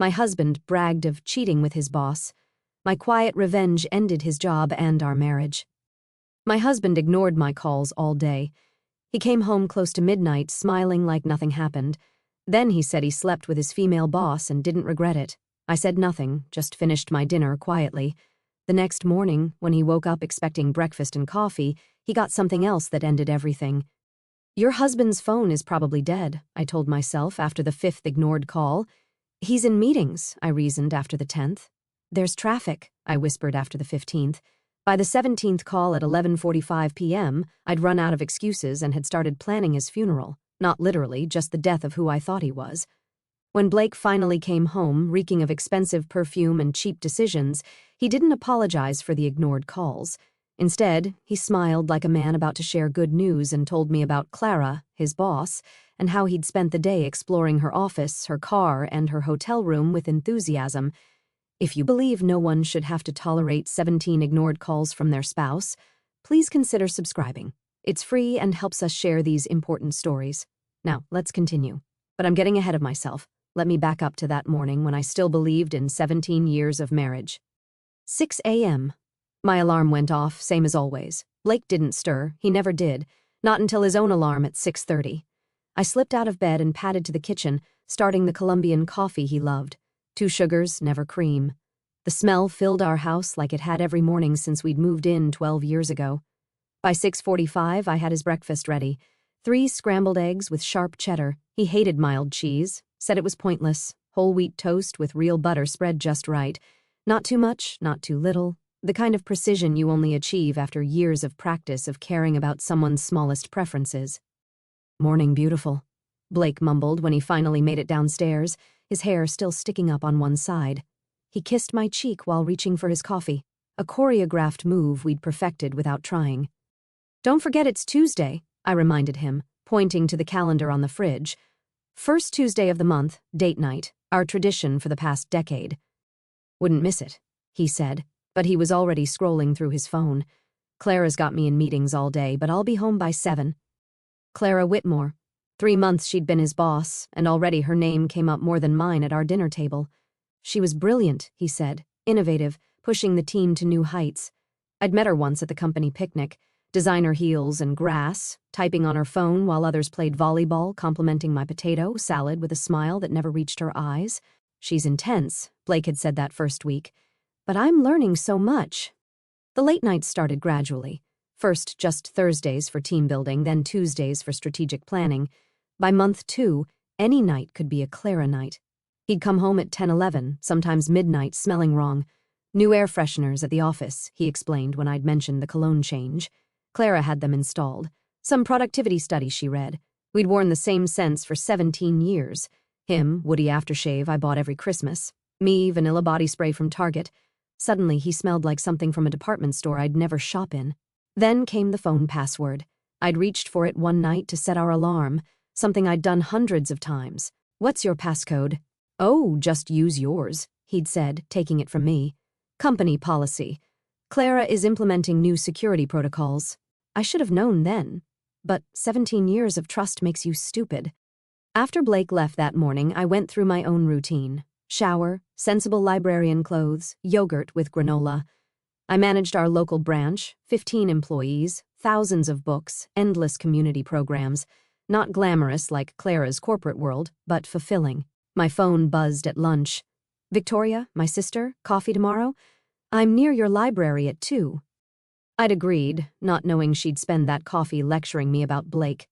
My husband bragged of cheating with his boss. My quiet revenge ended his job and our marriage. My husband ignored my calls all day. He came home close to midnight, smiling like nothing happened. Then he said he slept with his female boss and didn't regret it. I said nothing, just finished my dinner quietly. The next morning, when he woke up expecting breakfast and coffee, he got something else that ended everything. "Your husband's phone is probably dead," I told myself after the 5th ignored call. "He's in meetings," I reasoned after the 10th. "There's traffic," I whispered after the 15th. By the 17th call at 11:45 p.m., I'd run out of excuses and had started planning his funeral. Not literally, just the death of who I thought he was. When Blake finally came home, reeking of expensive perfume and cheap decisions, he didn't apologize for the ignored calls. Instead, he smiled like a man about to share good news and told me about Clara, his boss, and how he'd spent the day exploring her office, her car, and her hotel room with enthusiasm. If you believe no one should have to tolerate 17 ignored calls from their spouse, please consider subscribing. It's free and helps us share these important stories. Now, let's continue. But I'm getting ahead of myself. Let me back up to that morning when I still believed in 17 years of marriage. 6 a.m. My alarm went off, same as always. Blake didn't stir. He never did. Not until his own alarm at 6:30. I slipped out of bed and padded to the kitchen, starting the Colombian coffee he loved. 2 sugars, never cream. The smell filled our house like it had every morning since we'd moved in 12 years ago. By 6:45, I had his breakfast ready. 3 scrambled eggs with sharp cheddar. He hated mild cheese, said it was pointless. Whole wheat toast with real butter spread just right. Not too much, not too little. The kind of precision you only achieve after years of practice of caring about someone's smallest preferences. "Morning, beautiful," Blake mumbled when he finally made it downstairs, his hair still sticking up on one side. He kissed my cheek while reaching for his coffee, a choreographed move we'd perfected without trying. "Don't forget it's Tuesday," I reminded him, pointing to the calendar on the fridge. "First Tuesday of the month, date night, our tradition for the past decade." "Wouldn't miss it," he said, but he was already scrolling through his phone. "Clara's got me in meetings all day, but I'll be home by 7. Clara Whitmore. 3 months she'd been his boss, and already her name came up more than mine at our dinner table. She was brilliant, he said, innovative, pushing the team to new heights. I'd met her once at the company picnic, designer heels and grass, typing on her phone while others played volleyball, complimenting my potato salad with a smile that never reached her eyes. "She's intense," Blake had said that first week. "But I'm learning so much." The late nights started gradually. First just Thursdays for team building, then Tuesdays for strategic planning. By month 2, any night could be a Clara night. He'd come home at 10:11, sometimes midnight, smelling wrong. "New air fresheners at the office," he explained when I'd mentioned the cologne change. Clara had them installed. Some productivity study she read. We'd worn the same scents for 17 years. Him, woody aftershave I bought every Christmas. Me, vanilla body spray from Target. Suddenly he smelled like something from a department store I'd never shop in. Then came the phone password. I'd reached for it one night to set our alarm, something I'd done hundreds of times. "What's your passcode?" "Oh, just use yours," he'd said, taking it from me. "Company policy. Clara is implementing new security protocols." I should have known then. But 17 years of trust makes you stupid. After Blake left that morning, I went through my own routine. Shower, sensible librarian clothes, yogurt with granola. I managed our local branch, 15 employees, thousands of books, endless community programs. Not glamorous like Clara's corporate world, but fulfilling. My phone buzzed at lunch. "Victoria, my sister, coffee tomorrow? I'm near your library at 2. I'd agreed, not knowing she'd spend that coffee lecturing me about Blake.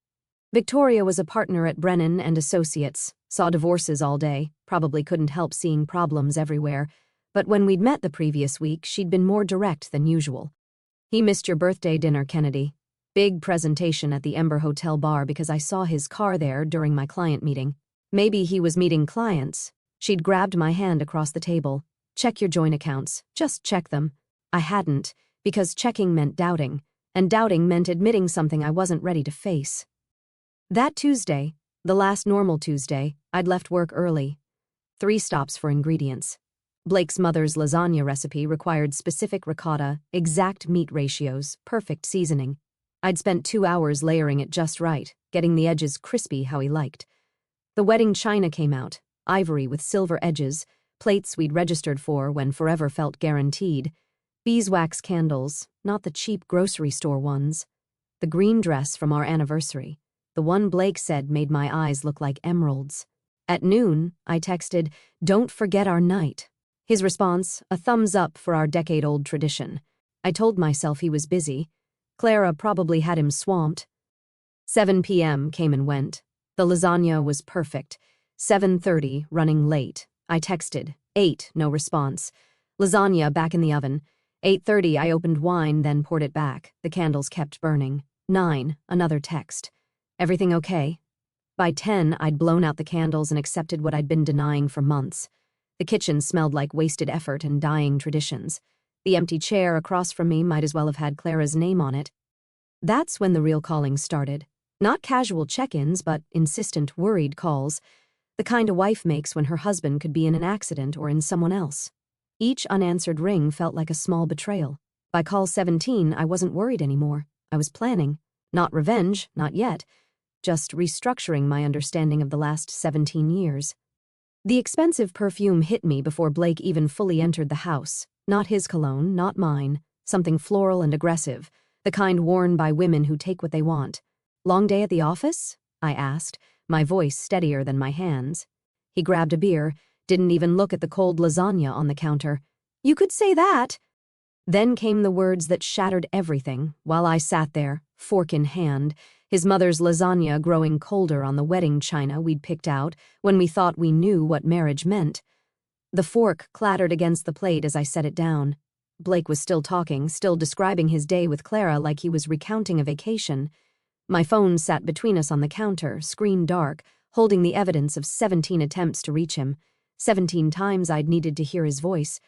Victoria was a partner at Brennan and Associates, saw divorces all day, probably couldn't help seeing problems everywhere. But when we'd met the previous week, she'd been more direct than usual. "He missed your birthday dinner, Kennedy. Big presentation at the Ember Hotel bar because I saw his car there during my client meeting. Maybe he was meeting clients." She'd grabbed my hand across the table. "Check your joint accounts. Just check them." I hadn't, because checking meant doubting, and doubting meant admitting something I wasn't ready to face. That Tuesday, the last normal Tuesday, I'd left work early. 3 stops for ingredients. Blake's mother's lasagna recipe required specific ricotta, exact meat ratios, perfect seasoning. I'd spent 2 hours layering it just right, getting the edges crispy how he liked. The wedding china came out, ivory with silver edges, plates we'd registered for when forever felt guaranteed, beeswax candles, not the cheap grocery store ones, the green dress from our anniversary, the one Blake said made my eyes look like emeralds. At noon, I texted, "Don't forget our night." His response, a thumbs up for our decade-old tradition. I told myself he was busy. Clara probably had him swamped. 7 p.m. came and went. The lasagna was perfect. 7:30, running late. I texted. 8, no response. Lasagna back in the oven. 8:30, I opened wine, then poured it back. The candles kept burning. 9, another text. Everything okay? By 10, I'd blown out the candles and accepted what I'd been denying for months. The kitchen smelled like wasted effort and dying traditions. The empty chair across from me might as well have had Clara's name on it. That's when the real calling started. Not casual check-ins, but insistent, worried calls. The kind a wife makes when her husband could be in an accident or in someone else. Each unanswered ring felt like a small betrayal. By call 17, I wasn't worried anymore. I was planning. Not revenge, not yet. Just restructuring my understanding of the last 17 years. The expensive perfume hit me before Blake even fully entered the house. Not his cologne, not mine. Something floral and aggressive, the kind worn by women who take what they want. "Long day at the office?" I asked, my voice steadier than my hands. He grabbed a beer, didn't even look at the cold lasagna on the counter. "You could say that." Then came the words that shattered everything, while I sat there, fork in hand, his mother's lasagna growing colder on the wedding china we'd picked out when we thought we knew what marriage meant. The fork clattered against the plate as I set it down. Blake was still talking, still describing his day with Clara like he was recounting a vacation. My phone sat between us on the counter, screen dark, holding the evidence of 17 attempts to reach him. 17 times I'd needed to hear his voice.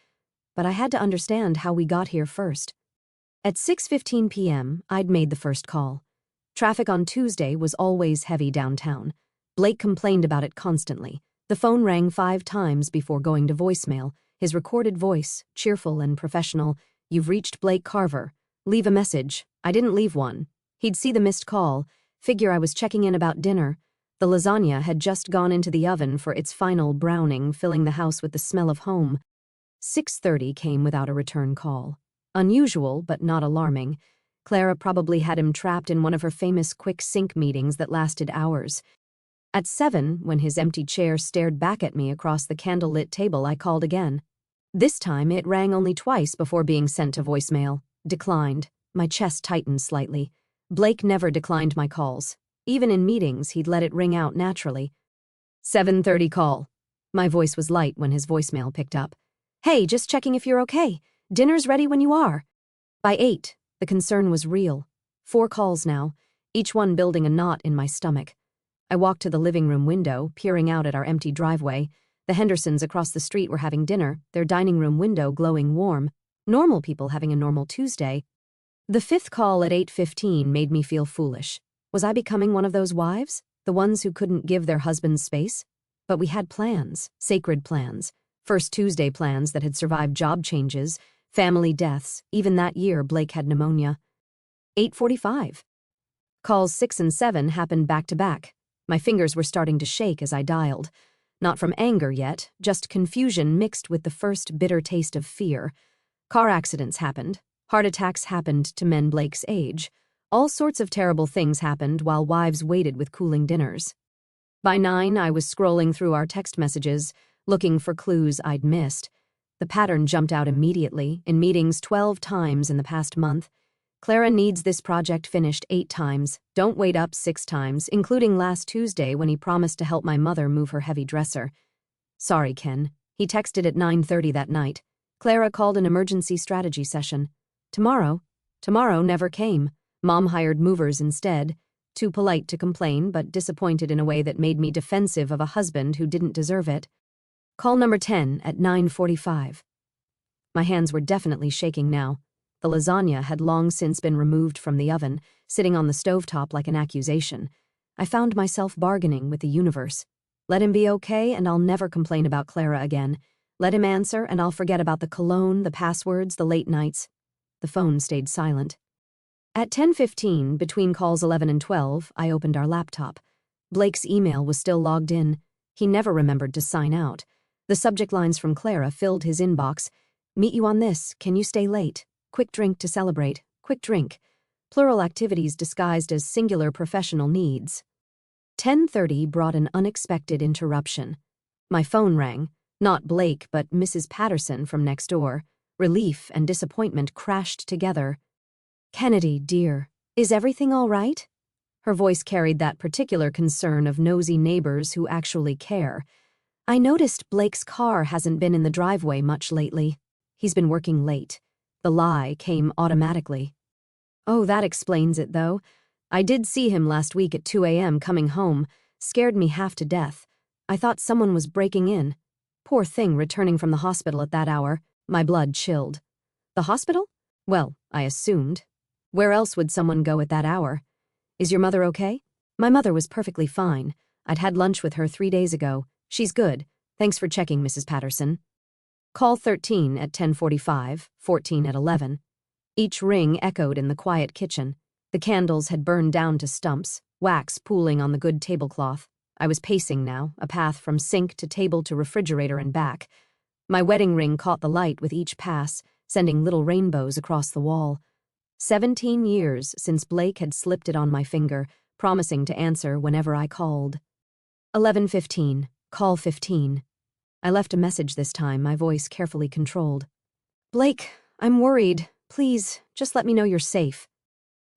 But I had to understand how we got here first. At 6:15 p.m., I'd made the first call. Traffic on Tuesday was always heavy downtown. Blake complained about it constantly. The phone rang 5 times before going to voicemail. His recorded voice, cheerful and professional, "You've reached Blake Carver. Leave a message." I didn't leave one. He'd see the missed call, figure I was checking in about dinner. The lasagna had just gone into the oven for its final browning, filling the house with the smell of home. 6:30 came without a return call. Unusual, but not alarming. Clara probably had him trapped in one of her famous quick sync meetings that lasted hours. At 7, when his empty chair stared back at me across the candlelit table, I called again. This time it rang only twice before being sent to voicemail. Declined. My chest tightened slightly. Blake never declined my calls. Even in meetings, he'd let it ring out naturally. 7:30 call. My voice was light when his voicemail picked up. "Hey, just checking if you're okay. Dinner's ready when you are." By 8, the concern was real. 4 calls now, each one building a knot in my stomach. I walked to the living room window, peering out at our empty driveway. The Hendersons across the street were having dinner, their dining room window glowing warm. Normal people having a normal Tuesday. The 5th call at 8:15 made me feel foolish. Was I becoming one of those wives? The ones who couldn't give their husbands space? But we had plans, sacred plans. First Tuesday plans that had survived job changes, family deaths. Even that year, Blake had pneumonia. 8:45. Calls 6 and 7 happened back to back. My fingers were starting to shake as I dialed. Not from anger yet, just confusion mixed with the first bitter taste of fear. Car accidents happened. Heart attacks happened to men Blake's age. All sorts of terrible things happened while wives waited with cooling dinners. By 9, I was scrolling through our text messages, looking for clues I'd missed. The pattern jumped out immediately, in meetings 12 times in the past month. Clara needs this project finished 8 times. Don't wait up 6 times, including last Tuesday when he promised to help my mother move her heavy dresser. Sorry, Ken. He texted at 9:30 that night. Clara called an emergency strategy session. Tomorrow never came. Mom hired movers instead. Too polite to complain, but disappointed in a way that made me defensive of a husband who didn't deserve it. Call number 10 at 9:45. My hands were definitely shaking now. The lasagna had long since been removed from the oven, sitting on the stovetop like an accusation. I found myself bargaining with the universe. Let him be okay and I'll never complain about Clara again. Let him answer and I'll forget about the cologne, the passwords, the late nights. The phone stayed silent. At 10:15, between calls 11 and 12, I opened our laptop. Blake's email was still logged in. He never remembered to sign out. The subject lines from Clara filled his inbox. Meet you on this, can you stay late? Quick drink to celebrate, quick drink. Plural activities disguised as singular professional needs. 10:30 brought an unexpected interruption. My phone rang, not Blake but Mrs. Patterson from next door. Relief and disappointment crashed together. Kennedy, dear, is everything all right? Her voice carried that particular concern of nosy neighbors who actually care. I noticed Blake's car hasn't been in the driveway much lately. He's been working late. The lie came automatically. Oh, that explains it, though. I did see him last week at 2 a.m. coming home. Scared me half to death. I thought someone was breaking in. Poor thing returning from the hospital at that hour. My blood chilled. The hospital? Well, I assumed. Where else would someone go at that hour? Is your mother okay? My mother was perfectly fine. I'd had lunch with her 3 days ago. She's good. Thanks for checking, Mrs. Patterson. Call 13 at 10:45, 14 at 11. Each ring echoed in the quiet kitchen. The candles had burned down to stumps, wax pooling on the good tablecloth. I was pacing now, a path from sink to table to refrigerator and back. My wedding ring caught the light with each pass, sending little rainbows across the wall. 17 years since Blake had slipped it on my finger, promising to answer whenever I called. 11:15, call 15. I left a message this time, my voice carefully controlled. Blake, I'm worried. Please, just let me know you're safe.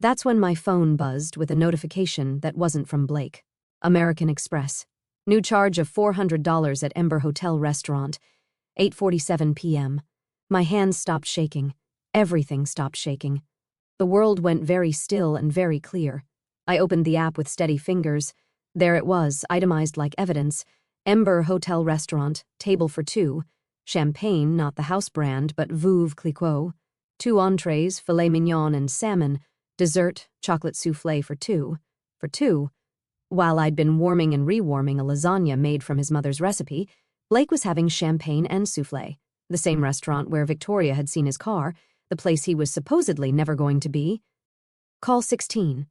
That's when my phone buzzed with a notification that wasn't from Blake. American Express. New charge of $400 at Ember Hotel Restaurant. 8:47 p.m. My hands stopped shaking. Everything stopped shaking. The world went very still and very clear. I opened the app with steady fingers. There it was, itemized like evidence. Ember Hotel Restaurant, table for two. Champagne, not the house brand, but Veuve Clicquot. 2 entrees, filet mignon and salmon. Dessert, chocolate soufflé for two. For two. While I'd been warming and rewarming a lasagna made from his mother's recipe, Blake was having champagne and soufflé. The same restaurant where Victoria had seen his car, the place he was supposedly never going to be. Call 16.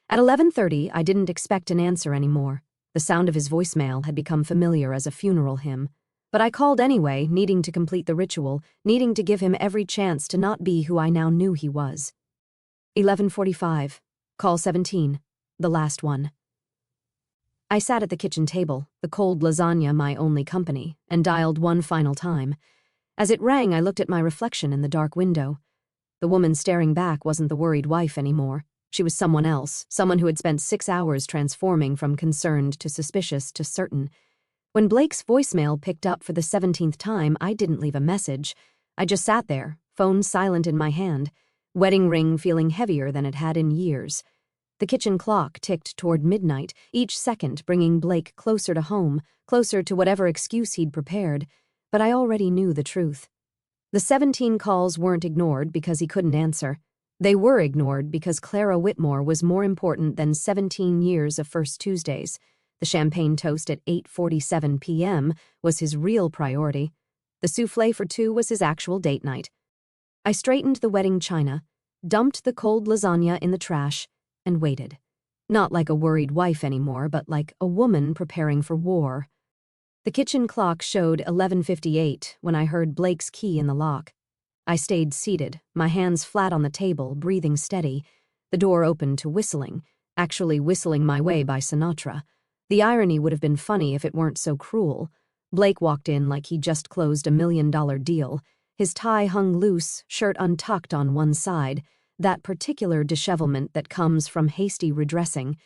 At 11:30, I didn't expect an answer anymore. The sound of his voicemail had become familiar as a funeral hymn. But I called anyway, needing to complete the ritual, needing to give him every chance to not be who I now knew he was. 11:45. Call 17. The last one. I sat at the kitchen table, the cold lasagna my only company, and dialed one final time. As it rang, I looked at my reflection in the dark window. The woman staring back wasn't the worried wife anymore. She was someone else, someone who had spent 6 hours transforming from concerned to suspicious to certain. When Blake's voicemail picked up for the 17th time, I didn't leave a message. I just sat there, phone silent in my hand, wedding ring feeling heavier than it had in years. The kitchen clock ticked toward midnight, each second bringing Blake closer to home, closer to whatever excuse he'd prepared. But I already knew the truth. The 17 calls weren't ignored because he couldn't answer. They were ignored because Clara Whitmore was more important than 17 years of First Tuesdays. The champagne toast at 8:47 p.m. was his real priority. The soufflé for two was his actual date night. I straightened the wedding china, dumped the cold lasagna in the trash, and waited. Not like a worried wife anymore, but like a woman preparing for war. The kitchen clock showed 11:58 when I heard Blake's key in the lock. I stayed seated, my hands flat on the table, breathing steady. The door opened to whistling, actually whistling my way by Sinatra. The irony would have been funny if it weren't so cruel. Blake walked in like he just closed $1 million deal. His tie hung loose, shirt untucked on one side, that particular dishevelment that comes from hasty redressing.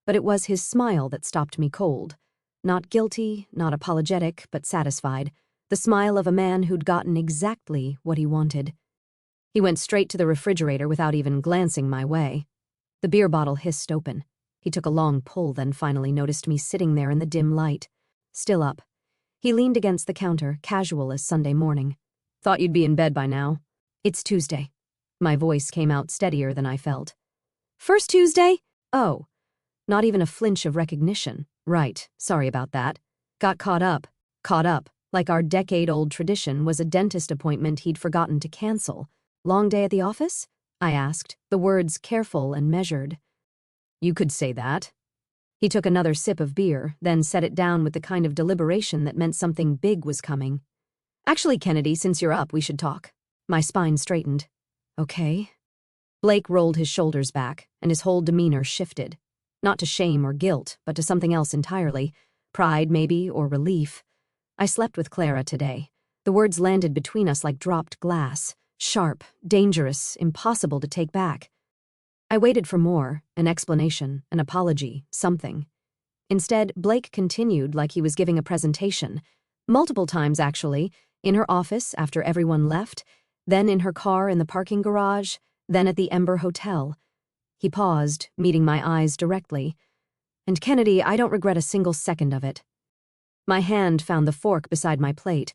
But it was his smile that stopped me cold. Not guilty, not apologetic, but satisfied. The smile of a man who'd gotten exactly what he wanted. He went straight to the refrigerator without even glancing my way. The beer bottle hissed open. He took a long pull, then finally noticed me sitting there in the dim light. Still up. He leaned against the counter, casual as Sunday morning. Thought you'd be in bed by now. It's Tuesday. My voice came out steadier than I felt. First Tuesday? Oh. Not even a flinch of recognition. Right, sorry about that. Got caught up, like our decade-old tradition was a dentist appointment he'd forgotten to cancel. Long day at the office? I asked, the words careful and measured. You could say that. He took another sip of beer, then set it down with the kind of deliberation that meant something big was coming. Actually, Kennedy, since you're up, we should talk. My spine straightened. Okay. Blake rolled his shoulders back, and his whole demeanor shifted. Not to shame or guilt, but to something else entirely. Pride, maybe, or relief. I slept with Clara today. The words landed between us like dropped glass. Sharp, dangerous, impossible to take back. I waited for more, an explanation, an apology, something. Instead, Blake continued like he was giving a presentation. Multiple times, actually, in her office after everyone left, then in her car in the parking garage, then at the Ember Hotel. He paused, meeting my eyes directly. And Kennedy, I don't regret a single second of it. My hand found the fork beside my plate.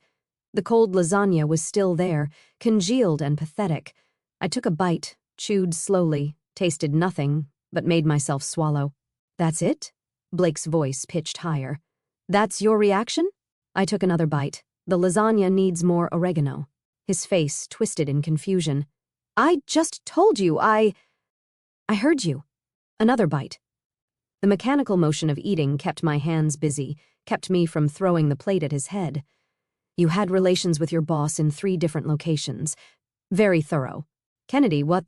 The cold lasagna was still there, congealed and pathetic. I took a bite, chewed slowly, tasted nothing, but made myself swallow. That's it? Blake's voice pitched higher. That's your reaction? I took another bite. The lasagna needs more oregano. His face twisted in confusion. I just told you, I heard you. Another bite. The mechanical motion of eating kept my hands busy, kept me from throwing the plate at his head. You had relations with your boss in 3 different locations. Very thorough. Kennedy, what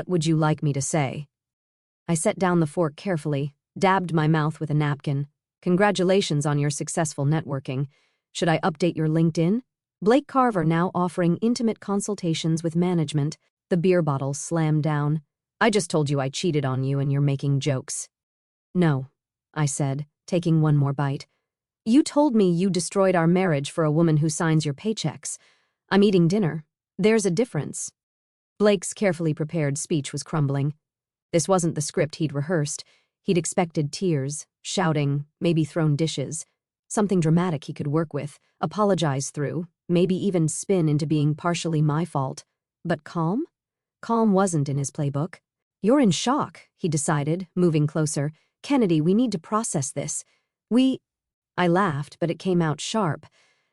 would you like me to say? I set down the fork carefully, dabbed my mouth with a napkin. Congratulations on your successful networking. Should I update your LinkedIn? Blake Carver now offering intimate consultations with management. The beer bottle slammed down. I just told you I cheated on you and you're making jokes. No, I said, taking one more bite. You told me you destroyed our marriage for a woman who signs your paychecks. I'm eating dinner. There's a difference. Blake's carefully prepared speech was crumbling. This wasn't the script he'd rehearsed. He'd expected tears, shouting, maybe thrown dishes. Something dramatic he could work with, apologize through, maybe even spin into being partially my fault. But calm? Calm wasn't in his playbook. You're in shock, he decided, moving closer. Kennedy, we need to process this. I laughed, but it came out sharp.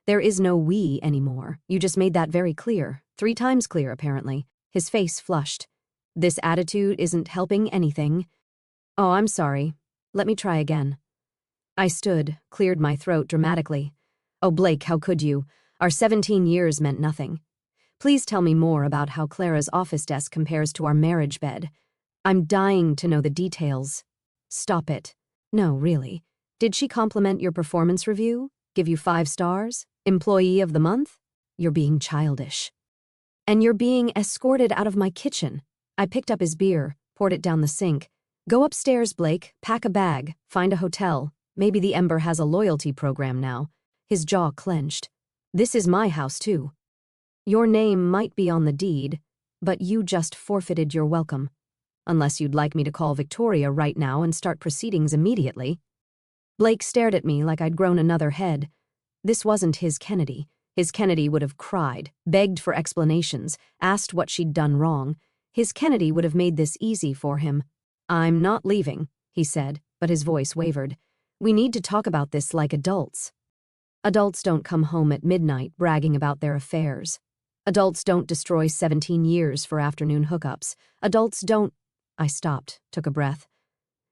There is no we anymore. You just made that very clear. 3 times clear, apparently. His face flushed. This attitude isn't helping anything. Oh, I'm sorry. Let me try again. I stood, cleared my throat dramatically. Oh, Blake, how could you? Our 17 years meant nothing. Please tell me more about how Clara's office desk compares to our marriage bed. I'm dying to know the details. Stop it. No, really. Did she compliment your performance review? Give you 5 stars? Employee of the month? You're being childish. And you're being escorted out of my kitchen. I picked up his beer, poured it down the sink. Go upstairs, Blake, pack a bag, find a hotel. Maybe the Ember has a loyalty program now. His jaw clenched. This is my house, too. Your name might be on the deed, but you just forfeited your welcome. Unless you'd like me to call Victoria right now and start proceedings immediately. Blake stared at me like I'd grown another head. This wasn't his Kennedy. His Kennedy would have cried, begged for explanations, asked what she'd done wrong. His Kennedy would have made this easy for him. I'm not leaving, he said, but his voice wavered. We need to talk about this like adults. Adults don't come home at midnight bragging about their affairs. Adults don't destroy 17 years for afternoon hookups. Adults don't... I stopped, took a breath.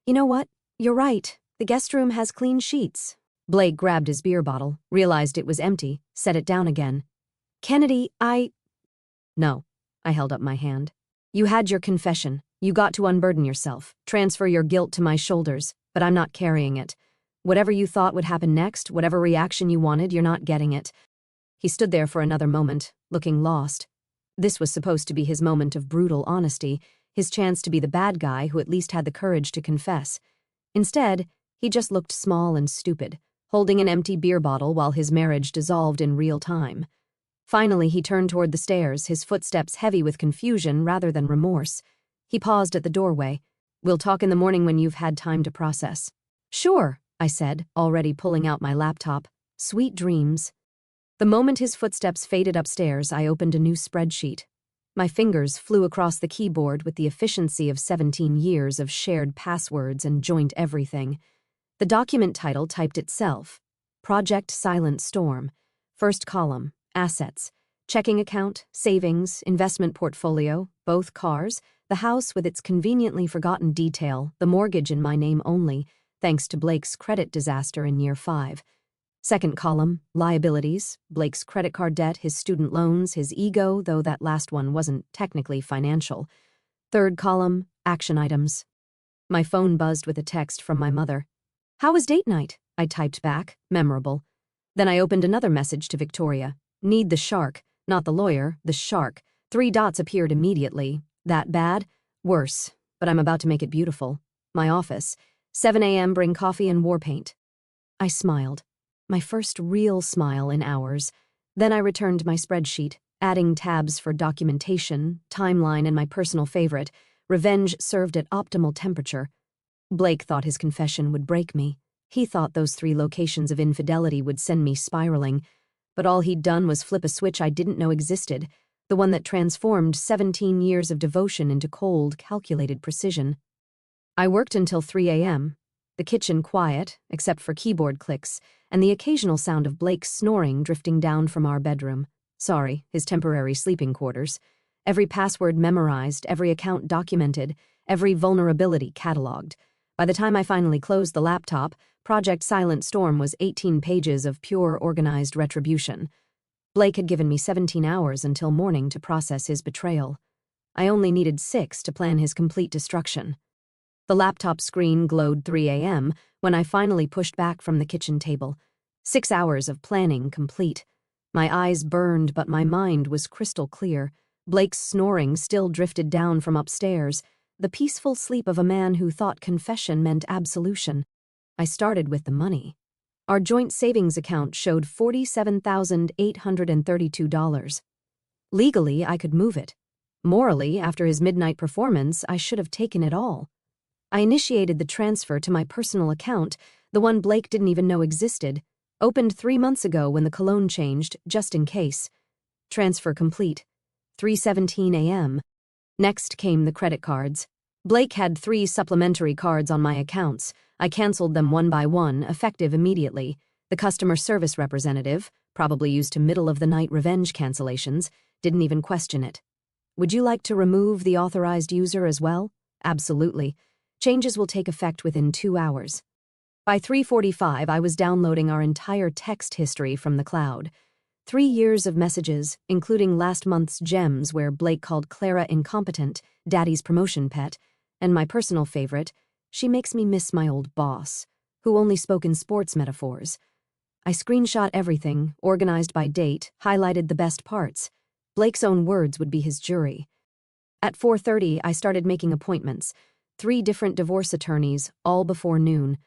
You know what? You're right. The guest room has clean sheets. Blake grabbed his beer bottle, realized it was empty, set it down again. Kennedy, No, I held up my hand. You had your confession. You got to unburden yourself, transfer your guilt to my shoulders, but I'm not carrying it. Whatever you thought would happen next, whatever reaction you wanted, you're not getting it. He stood there for another moment, looking lost. This was supposed to be his moment of brutal honesty, his chance to be the bad guy who at least had the courage to confess. Instead, he just looked small and stupid, holding an empty beer bottle while his marriage dissolved in real time. Finally, he turned toward the stairs, his footsteps heavy with confusion rather than remorse. He paused at the doorway. We'll talk in the morning when you've had time to process. Sure, I said, already pulling out my laptop. Sweet dreams. The moment his footsteps faded upstairs, I opened a new spreadsheet. My fingers flew across the keyboard with the efficiency of 17 years of shared passwords and joint everything. The document title typed itself. Project Silent Storm. First column, assets. Checking account, savings, investment portfolio, both cars, the house with its conveniently forgotten detail, the mortgage in my name only, thanks to Blake's credit disaster in year 5. Second column, liabilities, Blake's credit card debt, his student loans, his ego, though that last one wasn't technically financial. Third column, action items. My phone buzzed with a text from my mother. "How was date night?" I typed back, memorable. Then I opened another message to Victoria. "Need the shark, not the lawyer, the shark." 3 dots appeared immediately. "That bad?" "Worse, but I'm about to make it beautiful." My office. 7 a.m. Bring coffee and war paint. I smiled. My first real smile in hours. Then I returned my spreadsheet, adding tabs for documentation, timeline, and my personal favorite, revenge served at optimal temperature. Blake thought his confession would break me. He thought those 3 locations of infidelity would send me spiraling. But all he'd done was flip a switch I didn't know existed, the one that transformed 17 years of devotion into cold, calculated precision. I worked until 3 a.m., the kitchen quiet, except for keyboard clicks, and the occasional sound of Blake's snoring drifting down from our bedroom. Sorry, his temporary sleeping quarters. Every password memorized, every account documented, every vulnerability cataloged. By the time I finally closed the laptop, Project Silent Storm was 18 pages of pure organized retribution. Blake had given me 17 hours until morning to process his betrayal. I only needed 6 to plan his complete destruction. The laptop screen glowed 3 a.m. when I finally pushed back from the kitchen table. 6 hours of planning complete. My eyes burned, but my mind was crystal clear. Blake's snoring still drifted down from upstairs, the peaceful sleep of a man who thought confession meant absolution. I started with the money. Our joint savings account showed $47,832. Legally, I could move it. Morally, after his midnight performance, I should have taken it all. I initiated the transfer to my personal account, the one Blake didn't even know existed, opened 3 months ago when the cologne changed, just in case. Transfer complete. 3:17 a.m. Next came the credit cards. Blake had 3 supplementary cards on my accounts. I canceled them one by one, effective immediately. The customer service representative, probably used to middle-of-the-night revenge cancellations, didn't even question it. "Would you like to remove the authorized user as well?" "Absolutely. Changes will take effect within 2 hours." By 3:45, I was downloading our entire text history from the cloud. 3 years of messages, including last month's gems where Blake called Clara incompetent, Daddy's promotion pet, and my personal favorite, "She makes me miss my old boss," who only spoke in sports metaphors. I screenshot everything, organized by date, highlighted the best parts. Blake's own words would be his jury. At 4:30, I started making appointments. 3 different divorce attorneys, all before noon.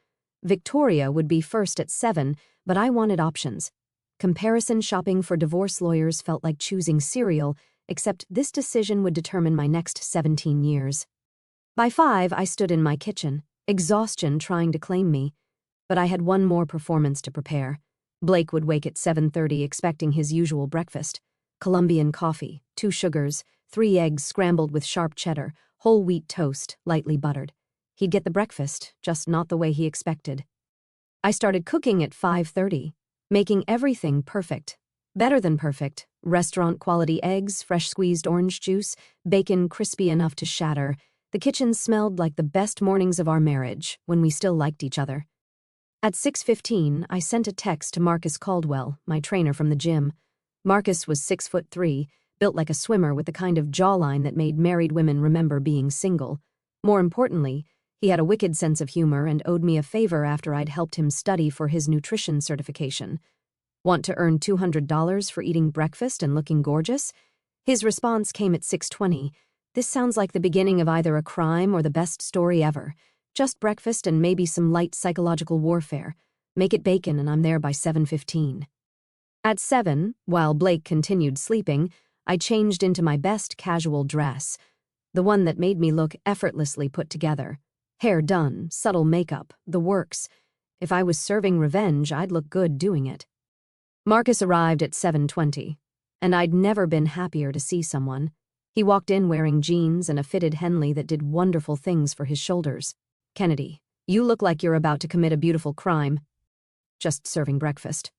Victoria would be first at 7, but I wanted options. Comparison shopping for divorce lawyers felt like choosing cereal, except this decision would determine my next 17 years. By 5, I stood in my kitchen, exhaustion trying to claim me. But I had one more performance to prepare. Blake would wake at 7:30 expecting his usual breakfast. Colombian coffee, 2 sugars, 3 eggs scrambled with sharp cheddar, whole wheat toast, lightly buttered. He'd get the breakfast, just not the way he expected. I started cooking at 5:30, making everything perfect. Better than perfect. Restaurant-quality eggs, fresh squeezed orange juice, bacon crispy enough to shatter. The kitchen smelled like the best mornings of our marriage, when we still liked each other. At 6:15, I sent a text to Marcus Caldwell, my trainer from the gym. Marcus was 6'3", built like a swimmer with the kind of jawline that made married women remember being single. More importantly, he had a wicked sense of humor and owed me a favor after I'd helped him study for his nutrition certification. "Want to earn $200 for eating breakfast and looking gorgeous?" His response came at 6:20. "This sounds like the beginning of either a crime or the best story ever. Just breakfast and maybe some light psychological warfare. Make it bacon and I'm there by 7:15. At 7, while Blake continued sleeping, I changed into my best casual dress, the one that made me look effortlessly put together. Hair done, subtle makeup, the works. If I was serving revenge, I'd look good doing it. Marcus arrived at 7:20, and I'd never been happier to see someone. He walked in wearing jeans and a fitted Henley that did wonderful things for his shoulders. "Kennedy, you look like you're about to commit a beautiful crime." "Just serving breakfast."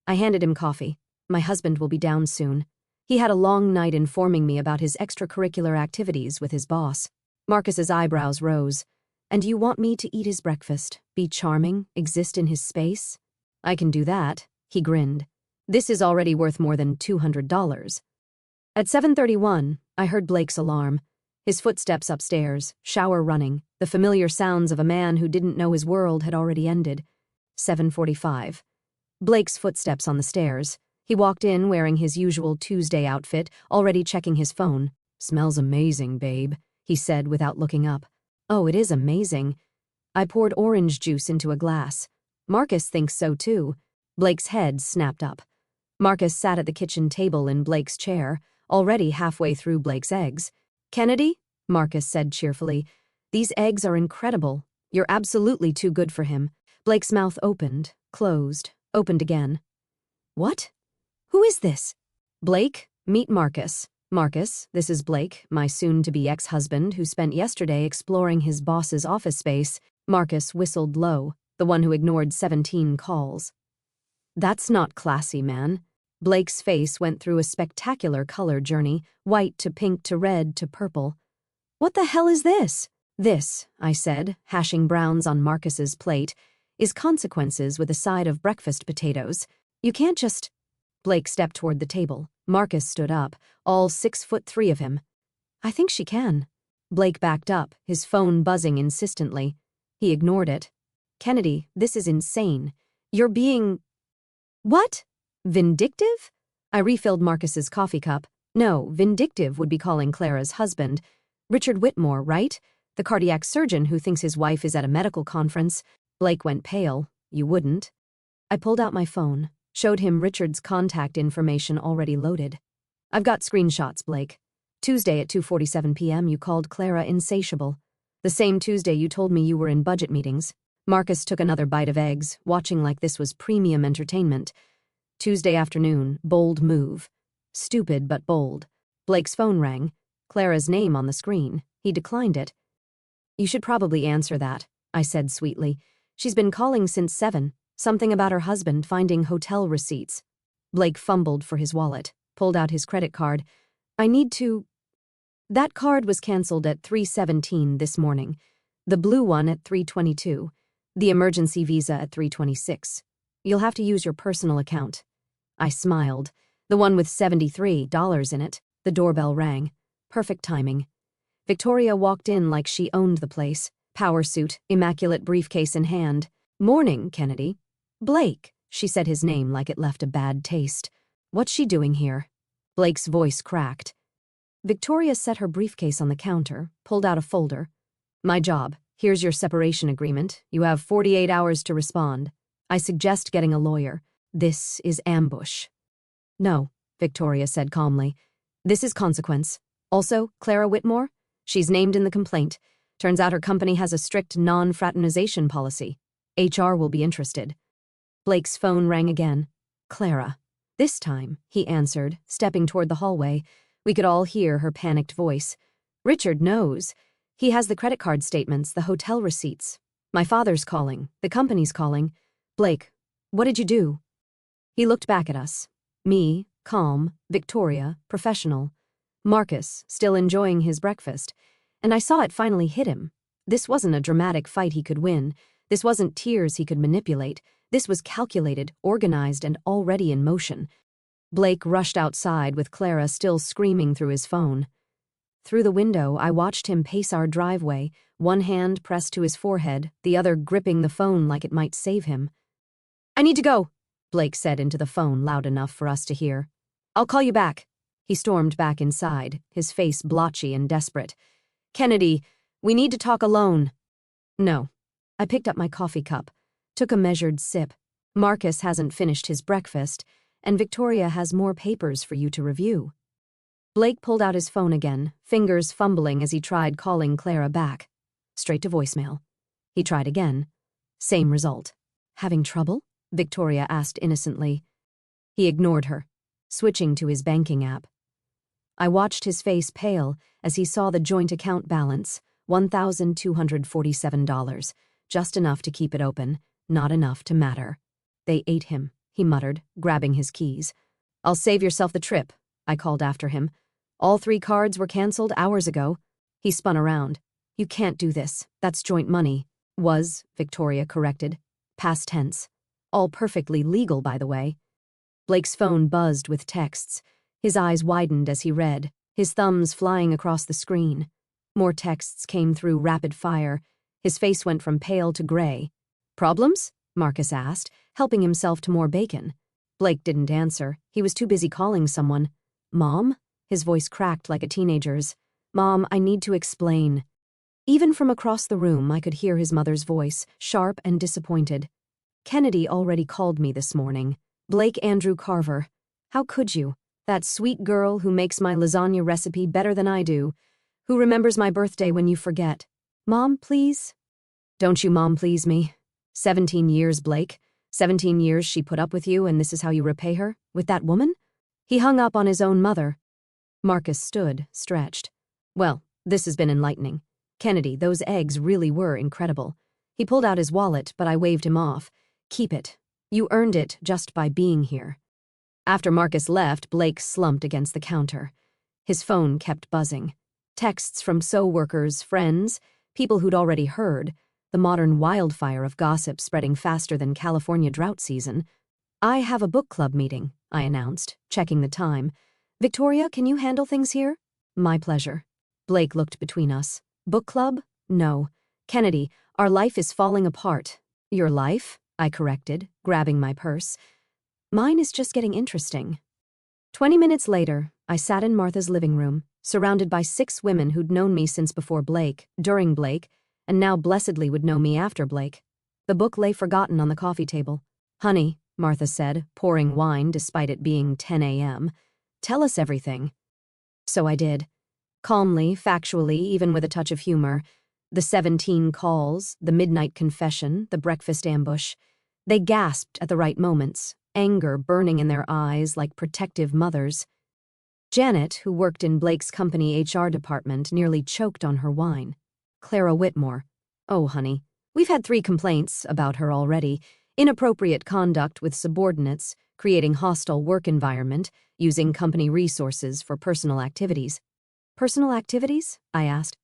I handed him coffee. "My husband will be down soon. He had a long night informing me about his extracurricular activities with his boss." Marcus's eyebrows rose. And you want me to eat his breakfast, be charming, exist in his space? I can do that, he grinned. This is already worth more than $200. At 7:31, I heard Blake's alarm. His footsteps upstairs, shower running, the familiar sounds of a man who didn't know his world had already ended. 7:45. Blake's footsteps on the stairs. He walked in wearing his usual Tuesday outfit, already checking his phone. "Smells amazing, babe," he said without looking up. "Oh, it is amazing." I poured orange juice into a glass. "Marcus thinks so too." Blake's head snapped up. Marcus sat at the kitchen table in Blake's chair, already halfway through Blake's eggs. "Kennedy," Marcus said cheerfully, "these eggs are incredible. You're absolutely too good for him." Blake's mouth opened, closed, opened again. "What? Who is this?" "Blake, meet Marcus. Marcus, this is Blake, my soon-to-be ex-husband who spent yesterday exploring his boss's office space." Marcus whistled low, the one who ignored 17 calls. "That's not classy, man." Blake's face went through a spectacular color journey, white to pink to red to purple. "What the hell is this?" "This," I said, hashing browns on Marcus's plate, "is consequences with a side of breakfast potatoes. You can't just—" Blake stepped toward the table. Marcus stood up, all 6'3" of him. "I think she can." Blake backed up, his phone buzzing insistently. He ignored it. "Kennedy, this is insane. You're being—" "What? Vindictive?" I refilled Marcus's coffee cup. "No, vindictive would be calling Clara's husband. Richard Whitmore, right? The cardiac surgeon who thinks his wife is at a medical conference." Blake went pale. "You wouldn't." I pulled out my phone, showed him Richard's contact information already loaded. "I've got screenshots, Blake. Tuesday at 2:47 p.m. you called Clara insatiable. The same Tuesday you told me you were in budget meetings." Marcus took another bite of eggs, watching like this was premium entertainment. "Tuesday afternoon, bold move." Stupid but bold. Blake's phone rang. Clara's name on the screen. He declined it. "You should probably answer that," I said sweetly. "She's been calling since 7. Something about her husband finding hotel receipts." Blake fumbled for his wallet, pulled out his credit card. "I need to—" "That card was canceled at 3:17 this morning. The blue one at 3:22. The emergency visa at 3:26. You'll have to use your personal account." I smiled. The one with $73 in it. The doorbell rang. Perfect timing. Victoria walked in like she owned the place. Power suit, immaculate briefcase in hand. "Morning, Kennedy." "Blake," she said his name like it left a bad taste. "What's she doing here?" Blake's voice cracked. Victoria set her briefcase on the counter, pulled out a folder. "My job. Here's your separation agreement. You have 48 hours to respond. I suggest getting a lawyer. This is ambush." "No," Victoria said calmly. "This is consequence. Also, Clara Whitmore? She's named in the complaint. Turns out her company has a strict non-fraternization policy. HR will be interested." Blake's phone rang again. "Clara." This time, he answered, stepping toward the hallway. We could all hear her panicked voice. "Richard knows. He has the credit card statements, the hotel receipts. My father's calling. The company's calling. Blake, what did you do?" He looked back at us. Me, calm, Victoria, professional. Marcus, still enjoying his breakfast. And I saw it finally hit him. This wasn't a dramatic fight he could win. This wasn't tears he could manipulate. This was calculated, organized, and already in motion. Blake rushed outside with Clara still screaming through his phone. Through the window, I watched him pace our driveway, one hand pressed to his forehead, the other gripping the phone like it might save him. "I need to go," Blake said into the phone loud enough for us to hear. "I'll call you back." He stormed back inside, his face blotchy and desperate. "Kennedy, we need to talk alone." "No." I picked up my coffee cup, took a measured sip. "Marcus hasn't finished his breakfast, and Victoria has more papers for you to review." Blake pulled out his phone again, fingers fumbling as he tried calling Clara back. Straight to voicemail. He tried again. Same result. "Having trouble?" Victoria asked innocently. He ignored her, switching to his banking app. I watched his face pale as he saw the joint account balance, $1,247, just enough to keep it open, not enough to matter. "They ate him," he muttered, grabbing his keys. "I'll save yourself the trip," I called after him. "All 3 cards were canceled hours ago." He spun around. You can't do this. That's joint money. Was, Victoria corrected. Past tense. All perfectly legal, by the way. Blake's phone buzzed with texts. His eyes widened as he read, his thumbs flying across the screen. More texts came through rapid fire. His face went from pale to gray. Problems? Marcus asked, helping himself to more bacon. Blake didn't answer. He was too busy calling someone. Mom? His voice cracked like a teenager's. Mom, I need to explain. Even from across the room, I could hear his mother's voice, sharp and disappointed. Kennedy already called me this morning. Blake Andrew Carver. How could you? That sweet girl who makes my lasagna recipe better than I do, who remembers my birthday when you forget. Mom, please? Don't you mom please me? 17 years, Blake. 17 years she put up with you, and this is how you repay her? With that woman? He hung up on his own mother. Marcus stood, stretched. Well, this has been enlightening. Kennedy, those eggs really were incredible. He pulled out his wallet, but I waved him off. Keep it. You earned it just by being here. After Marcus left, Blake slumped against the counter. His phone kept buzzing. Texts from workers, friends, people who'd already heard, the modern wildfire of gossip spreading faster than California drought season. I have a book club meeting, I announced, checking the time. Victoria, can you handle things here? My pleasure. Blake looked between us. Book club? No. Kennedy, our life is falling apart. Your life? I corrected, grabbing my purse. Mine is just getting interesting. 20 minutes later, I sat in Martha's living room, surrounded by 6 women who'd known me since before Blake, during Blake, and now blessedly would know me after Blake. The book lay forgotten on the coffee table. Honey, Martha said, pouring wine despite it being 10 a.m., tell us everything. So I did. Calmly, factually, even with a touch of humor. The 17 calls, the midnight confession, the breakfast ambush. They gasped at the right moments, anger burning in their eyes like protective mothers. Janet, who worked in Blake's company HR department, nearly choked on her wine. Clara Whitmore. Oh, honey, we've had 3 complaints about her already. Inappropriate conduct with subordinates, creating hostile work environment, using company resources for personal activities. Personal activities? I asked.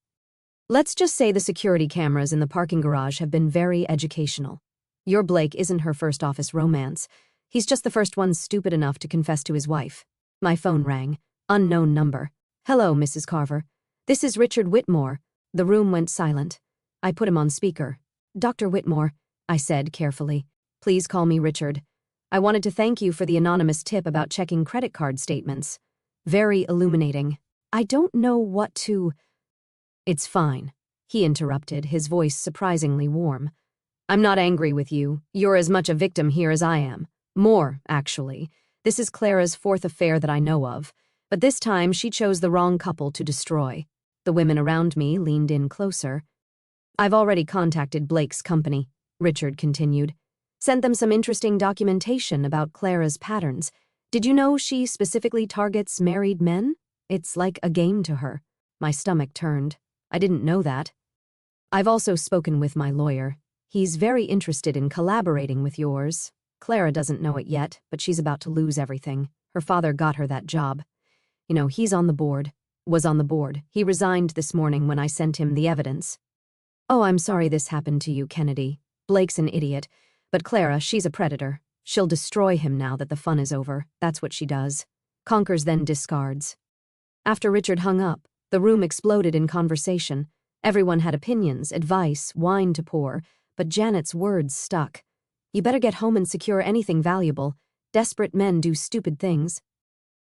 Let's just say the security cameras in the parking garage have been very educational. Your Blake isn't her first office romance. He's just the first one stupid enough to confess to his wife. My phone rang. Unknown number. Hello, Mrs. Carver. This is Richard Whitmore. The room went silent. I put him on speaker. Dr. Whitmore, I said carefully. Please call me Richard. I wanted to thank you for the anonymous tip about checking credit card statements. Very illuminating. I don't know what to... It's fine, he interrupted, his voice surprisingly warm. I'm not angry with you. You're as much a victim here as I am. More, actually. This is Clara's 4th affair that I know of. But this time she chose the wrong couple to destroy. The women around me leaned in closer. I've already contacted Blake's company, Richard continued. Sent them some interesting documentation about Clara's patterns. Did you know she specifically targets married men? It's like a game to her. My stomach turned. I didn't know that. I've also spoken with my lawyer. He's very interested in collaborating with yours. Clara doesn't know it yet, but she's about to lose everything. Her father got her that job. You know, he's on the board. Was on the board. He resigned this morning when I sent him the evidence. Oh, I'm sorry this happened to you, Kennedy. Blake's an idiot. But Clara, she's a predator. She'll destroy him now that the fun is over. That's what she does. Conquers, then discards. After Richard hung up, the room exploded in conversation. Everyone had opinions, advice, wine to pour, but Janet's words stuck. You better get home and secure anything valuable. Desperate men do stupid things.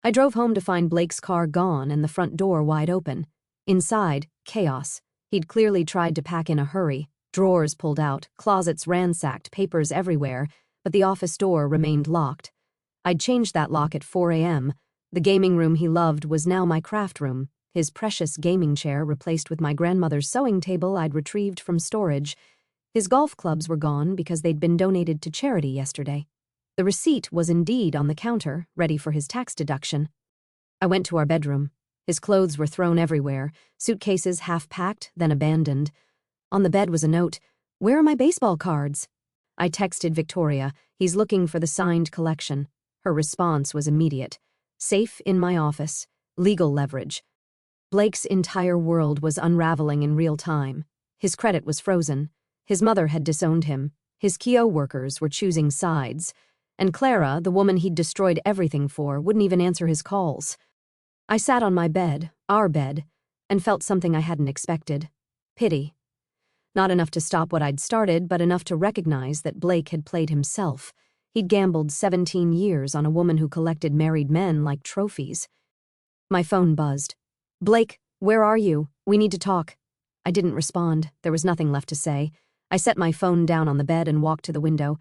I drove home to find Blake's car gone and the front door wide open. Inside, chaos. He'd clearly tried to pack in a hurry. Drawers pulled out, closets ransacked, papers everywhere, but the office door remained locked. I'd changed that lock at 4 a.m. The gaming room he loved was now my craft room, his precious gaming chair replaced with my grandmother's sewing table I'd retrieved from storage. His golf clubs were gone because they'd been donated to charity yesterday. The receipt was indeed on the counter, ready for his tax deduction. I went to our bedroom. His clothes were thrown everywhere, suitcases half-packed, then abandoned. On the bed was a note, "Where are my baseball cards?" I texted Victoria, "He's looking for the signed collection." Her response was immediate. "Safe in my office. Legal leverage." Blake's entire world was unraveling in real time. His credit was frozen. His mother had disowned him. His Kio workers were choosing sides. And Clara, the woman he'd destroyed everything for, wouldn't even answer his calls. I sat on my bed, our bed, and felt something I hadn't expected. Pity. Not enough to stop what I'd started, but enough to recognize that Blake had played himself. He'd gambled 17 years on a woman who collected married men like trophies. My phone buzzed. "Blake, where are you? We need to talk." I didn't respond. There was nothing left to say. I set my phone down on the bed and walked to the window.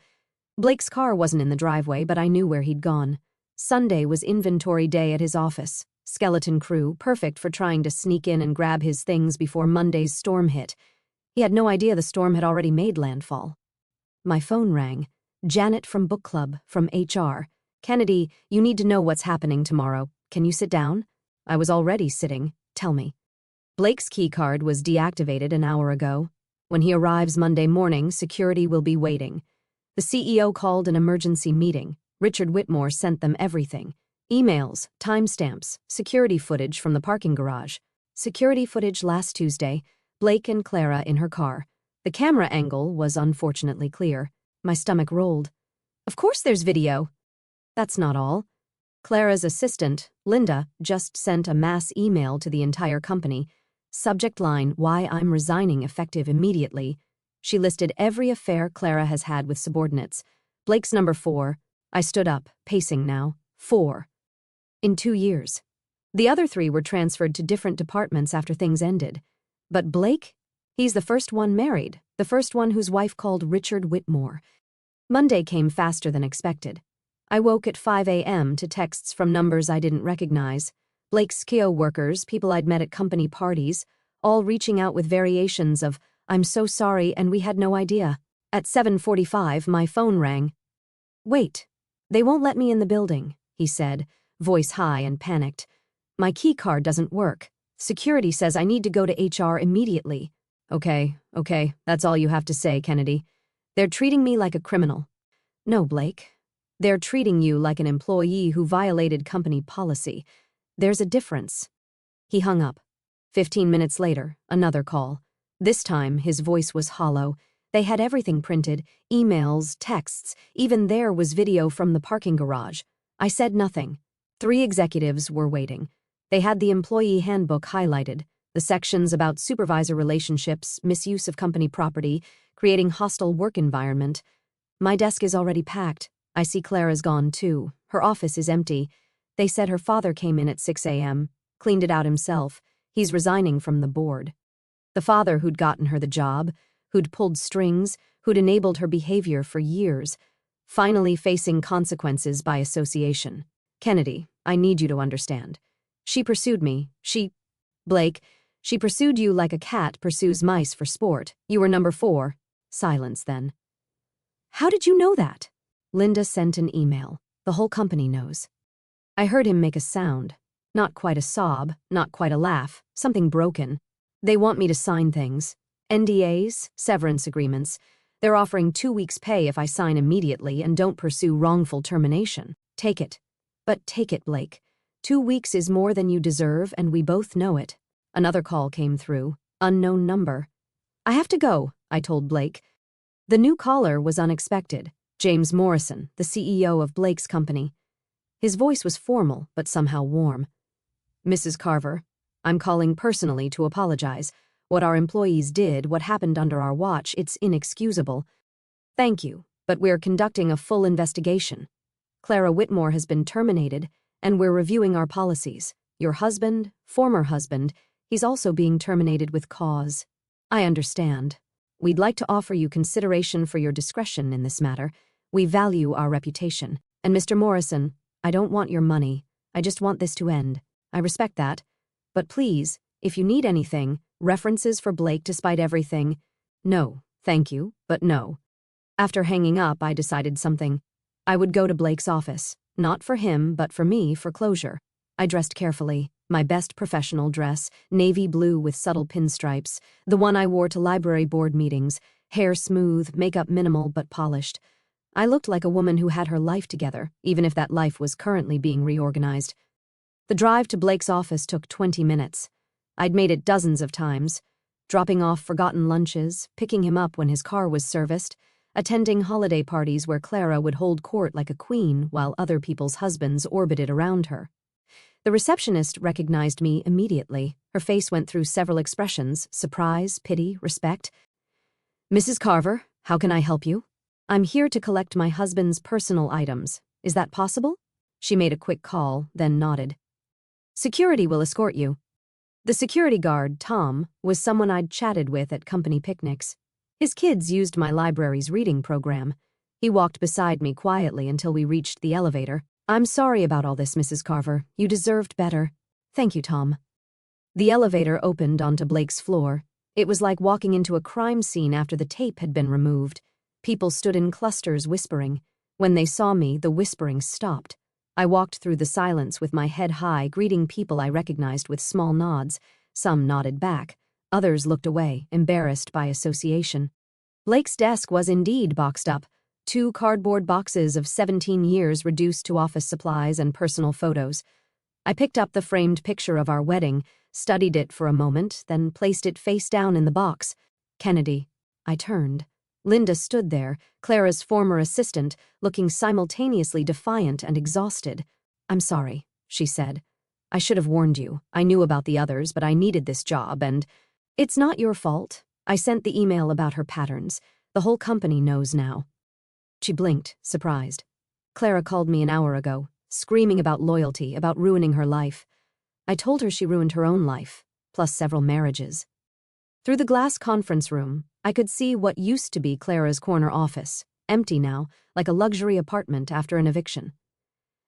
Blake's car wasn't in the driveway, but I knew where he'd gone. Sunday was inventory day at his office. Skeleton crew, perfect for trying to sneak in and grab his things before Monday's storm hit. He had no idea the storm had already made landfall. My phone rang. Janet from book club, from HR. "Kennedy, you need to know what's happening tomorrow. Can you sit down?" I was already sitting. "Tell me." Blake's keycard was deactivated an hour ago. When he arrives Monday morning, security will be waiting. The CEO called an emergency meeting. Richard Whitmore sent them everything. Emails, timestamps, security footage from the parking garage. Security footage last Tuesday, Blake and Clara in her car. The camera angle was unfortunately clear. My stomach rolled. Of course there's video. That's not all. Clara's assistant, Linda, just sent a mass email to the entire company. Subject line, "Why I'm resigning effective immediately." She listed every affair Clara has had with subordinates. Blake's number 4. I stood up, pacing now. 4. In 2 years. The other 3 were transferred to different departments after things ended. But Blake? He's the first one married, the first one whose wife called Richard Whitmore. Monday came faster than expected. I woke at 5 a.m. to texts from numbers I didn't recognize. Blake's Kio workers, people I'd met at company parties, all reaching out with variations of, "I'm so sorry and we had no idea." At 7:45, my phone rang. "Wait, they won't let me in the building," he said, voice high and panicked. "My key card doesn't work. Security says I need to go to HR immediately." Okay, that's all you have to say, Kennedy. "They're treating me like a criminal." "No, Blake. They're treating you like an employee who violated company policy. There's a difference." He hung up. 15 minutes later, another call. This time, his voice was hollow. They had everything printed, emails, texts, even there was video from the parking garage. I said nothing. 3 executives were waiting. They had the employee handbook highlighted, the sections about supervisor relationships, misuse of company property, creating hostile work environment. My desk is already packed. I see Clara's gone too. Her office is empty. They said her father came in at 6 a.m., cleaned it out himself. He's resigning from the board. The father who'd gotten her the job, who'd pulled strings, who'd enabled her behavior for years, finally facing consequences by association. "Kennedy, I need you to understand. She pursued me. Blake, she pursued you like a cat pursues mice for sport. You were number 4. Silence then. "How did you know that?" Linda sent an email. The whole company knows. I heard him make a sound. Not quite a sob, not quite a laugh, something broken. "They want me to sign things. NDAs, severance agreements. They're offering 2 weeks' pay if I sign immediately and don't pursue wrongful termination. Take it. But take it, Blake. 2 weeks is more than you deserve, and we both know it." Another call came through. Unknown number. "I have to go," I told Blake. The new caller was unexpected. James Morrison, the CEO of Blake's company. His voice was formal, but somehow warm. "Mrs. Carver, I'm calling personally to apologize. What our employees did, what happened under our watch, it's inexcusable. Thank you, but we're conducting a full investigation. Clara Whitmore has been terminated, and we're reviewing our policies. Your husband, former husband, he's also being terminated with cause. I understand. We'd like to offer you consideration for your discretion in this matter. We value our reputation. And Mr. Morrison, I don't want your money. I just want this to end. I respect that. But please, if you need anything, references for Blake despite everything. No, thank you, but no." After hanging up, I decided something. I would go to Blake's office, not for him, but for me, for closure. I dressed carefully, my best professional dress, navy blue with subtle pinstripes, the one I wore to library board meetings, hair smooth, makeup minimal but polished. I looked like a woman who had her life together, even if that life was currently being reorganized. The drive to Blake's office took 20 minutes. I'd made it dozens of times, dropping off forgotten lunches, picking him up when his car was serviced, attending holiday parties where Clara would hold court like a queen while other people's husbands orbited around her. The receptionist recognized me immediately. Her face went through several expressions: surprise, pity, respect. "Mrs. Carver, how can I help you?" "I'm here to collect my husband's personal items. Is that possible?" She made a quick call, then nodded. "Security will escort you." The security guard, Tom, was someone I'd chatted with at company picnics. His kids used my library's reading program. He walked beside me quietly until we reached the elevator. "I'm sorry about all this, Mrs. Carver. You deserved better." "Thank you, Tom." The elevator opened onto Blake's floor. It was like walking into a crime scene after the tape had been removed. People stood in clusters whispering. When they saw me, the whispering stopped. I walked through the silence with my head high, greeting people I recognized with small nods. Some nodded back. Others looked away, embarrassed by association. Blake's desk was indeed boxed up. 2 cardboard boxes of 17 years reduced to office supplies and personal photos. I picked up the framed picture of our wedding, studied it for a moment, then placed it face down in the box. "Kennedy." I turned. Linda stood there, Clara's former assistant, looking simultaneously defiant and exhausted. "I'm sorry," she said. "I should have warned you. I knew about the others, but I needed this job, and—" "It's not your fault. I sent the email about her patterns. The whole company knows now." She blinked, surprised. "Clara called me an hour ago, screaming about loyalty, about ruining her life. I told her she ruined her own life, plus several marriages." Through the glass conference room, I could see what used to be Clara's corner office, empty now, like a luxury apartment after an eviction.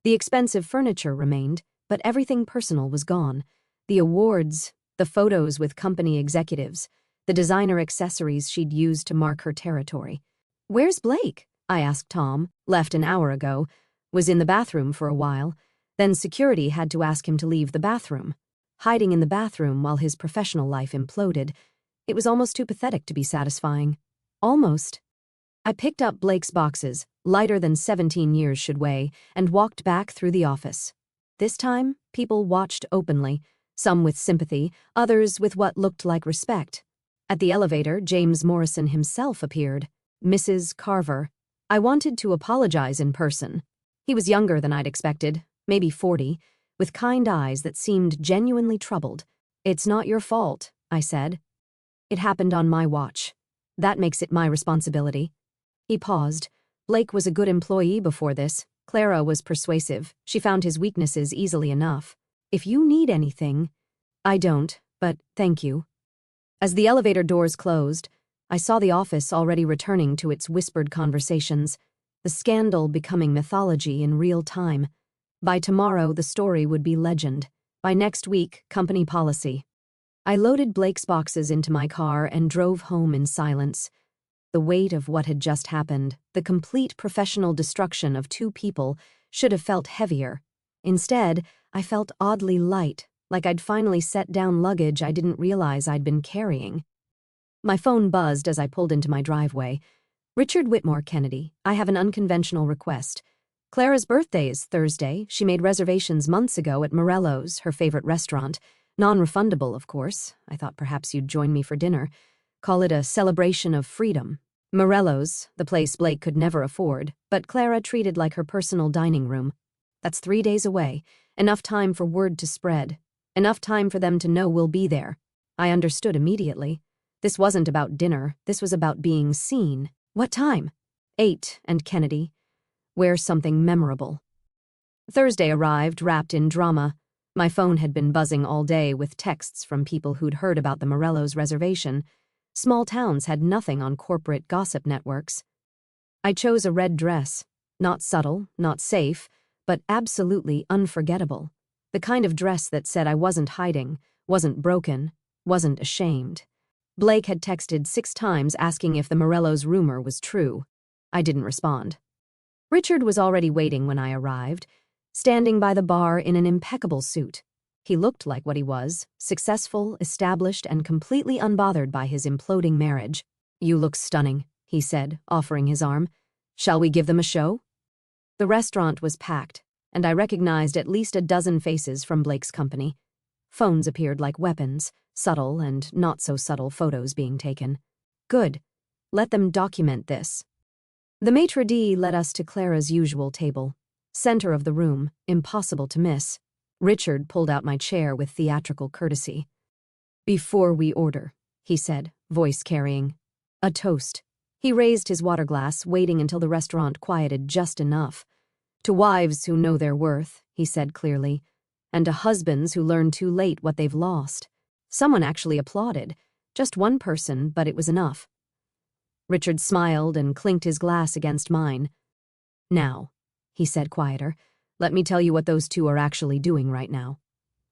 The expensive furniture remained, but everything personal was gone. The awards, the photos with company executives, the designer accessories she'd used to mark her territory. "Where's Blake?" I asked Tom, left an hour ago, was in the bathroom for a while, then security had to ask him to leave the bathroom. Hiding in the bathroom while his professional life imploded. It was almost too pathetic to be satisfying. Almost. I picked up Blake's boxes, lighter than 17 years should weigh, and walked back through the office. This time, people watched openly, some with sympathy, others with what looked like respect. At the elevator, James Morrison himself appeared. "Mrs. Carver." I wanted to apologize in person. He was younger than I'd expected, maybe 40, with kind eyes that seemed genuinely troubled. "It's not your fault," I said. "It happened on my watch. That makes it my responsibility." He paused. Blake was a good employee before this. Clara was persuasive. She found his weaknesses easily enough. "If you need anything—" "I don't, but thank you." As the elevator doors closed, I saw the office already returning to its whispered conversations, the scandal becoming mythology in real time. By tomorrow, the story would be legend. By next week, company policy. I loaded Blake's boxes into my car and drove home in silence. The weight of what had just happened, the complete professional destruction of 2 people, should have felt heavier. Instead, I felt oddly light, like I'd finally set down luggage I didn't realize I'd been carrying. My phone buzzed as I pulled into my driveway. "Richard Whitmore, Kennedy. I have an unconventional request. Clara's birthday is Thursday. She made reservations months ago at Morello's, her favorite restaurant. Non-refundable, of course. I thought perhaps you'd join me for dinner. Call it a celebration of freedom. Morello's, the place Blake could never afford, but Clara treated like her personal dining room. That's 3 days away. Enough time for word to spread. Enough time for them to know we'll be there." I understood immediately. This wasn't about dinner. This was about being seen. "What time?" 8, and Kennedy. "Wear something memorable." Thursday arrived, wrapped in drama. My phone had been buzzing all day with texts from people who'd heard about the Morello's reservation. Small towns had nothing on corporate gossip networks. I chose a red dress. Not subtle, not safe, but absolutely unforgettable. The kind of dress that said I wasn't hiding, wasn't broken, wasn't ashamed. Blake had texted 6 times asking if the Morello's rumor was true. I didn't respond. Richard was already waiting when I arrived, standing by the bar in an impeccable suit. He looked like what he was, successful, established, and completely unbothered by his imploding marriage. "You look stunning," he said, offering his arm. "Shall we give them a show?" The restaurant was packed, and I recognized at least a dozen faces from Blake's company. Phones appeared like weapons, subtle and not so subtle photos being taken. Good. Let them document this. The maitre d' led us to Clara's usual table. Center of the room, impossible to miss. Richard pulled out my chair with theatrical courtesy. "Before we order," he said, voice carrying. "A toast." He raised his water glass, waiting until the restaurant quieted just enough. "To wives who know their worth," he said clearly, "and to husbands who learn too late what they've lost." Someone actually applauded. Just one person, but it was enough. Richard smiled and clinked his glass against mine. "Now," he said quieter, "let me tell you what those two are actually doing right now."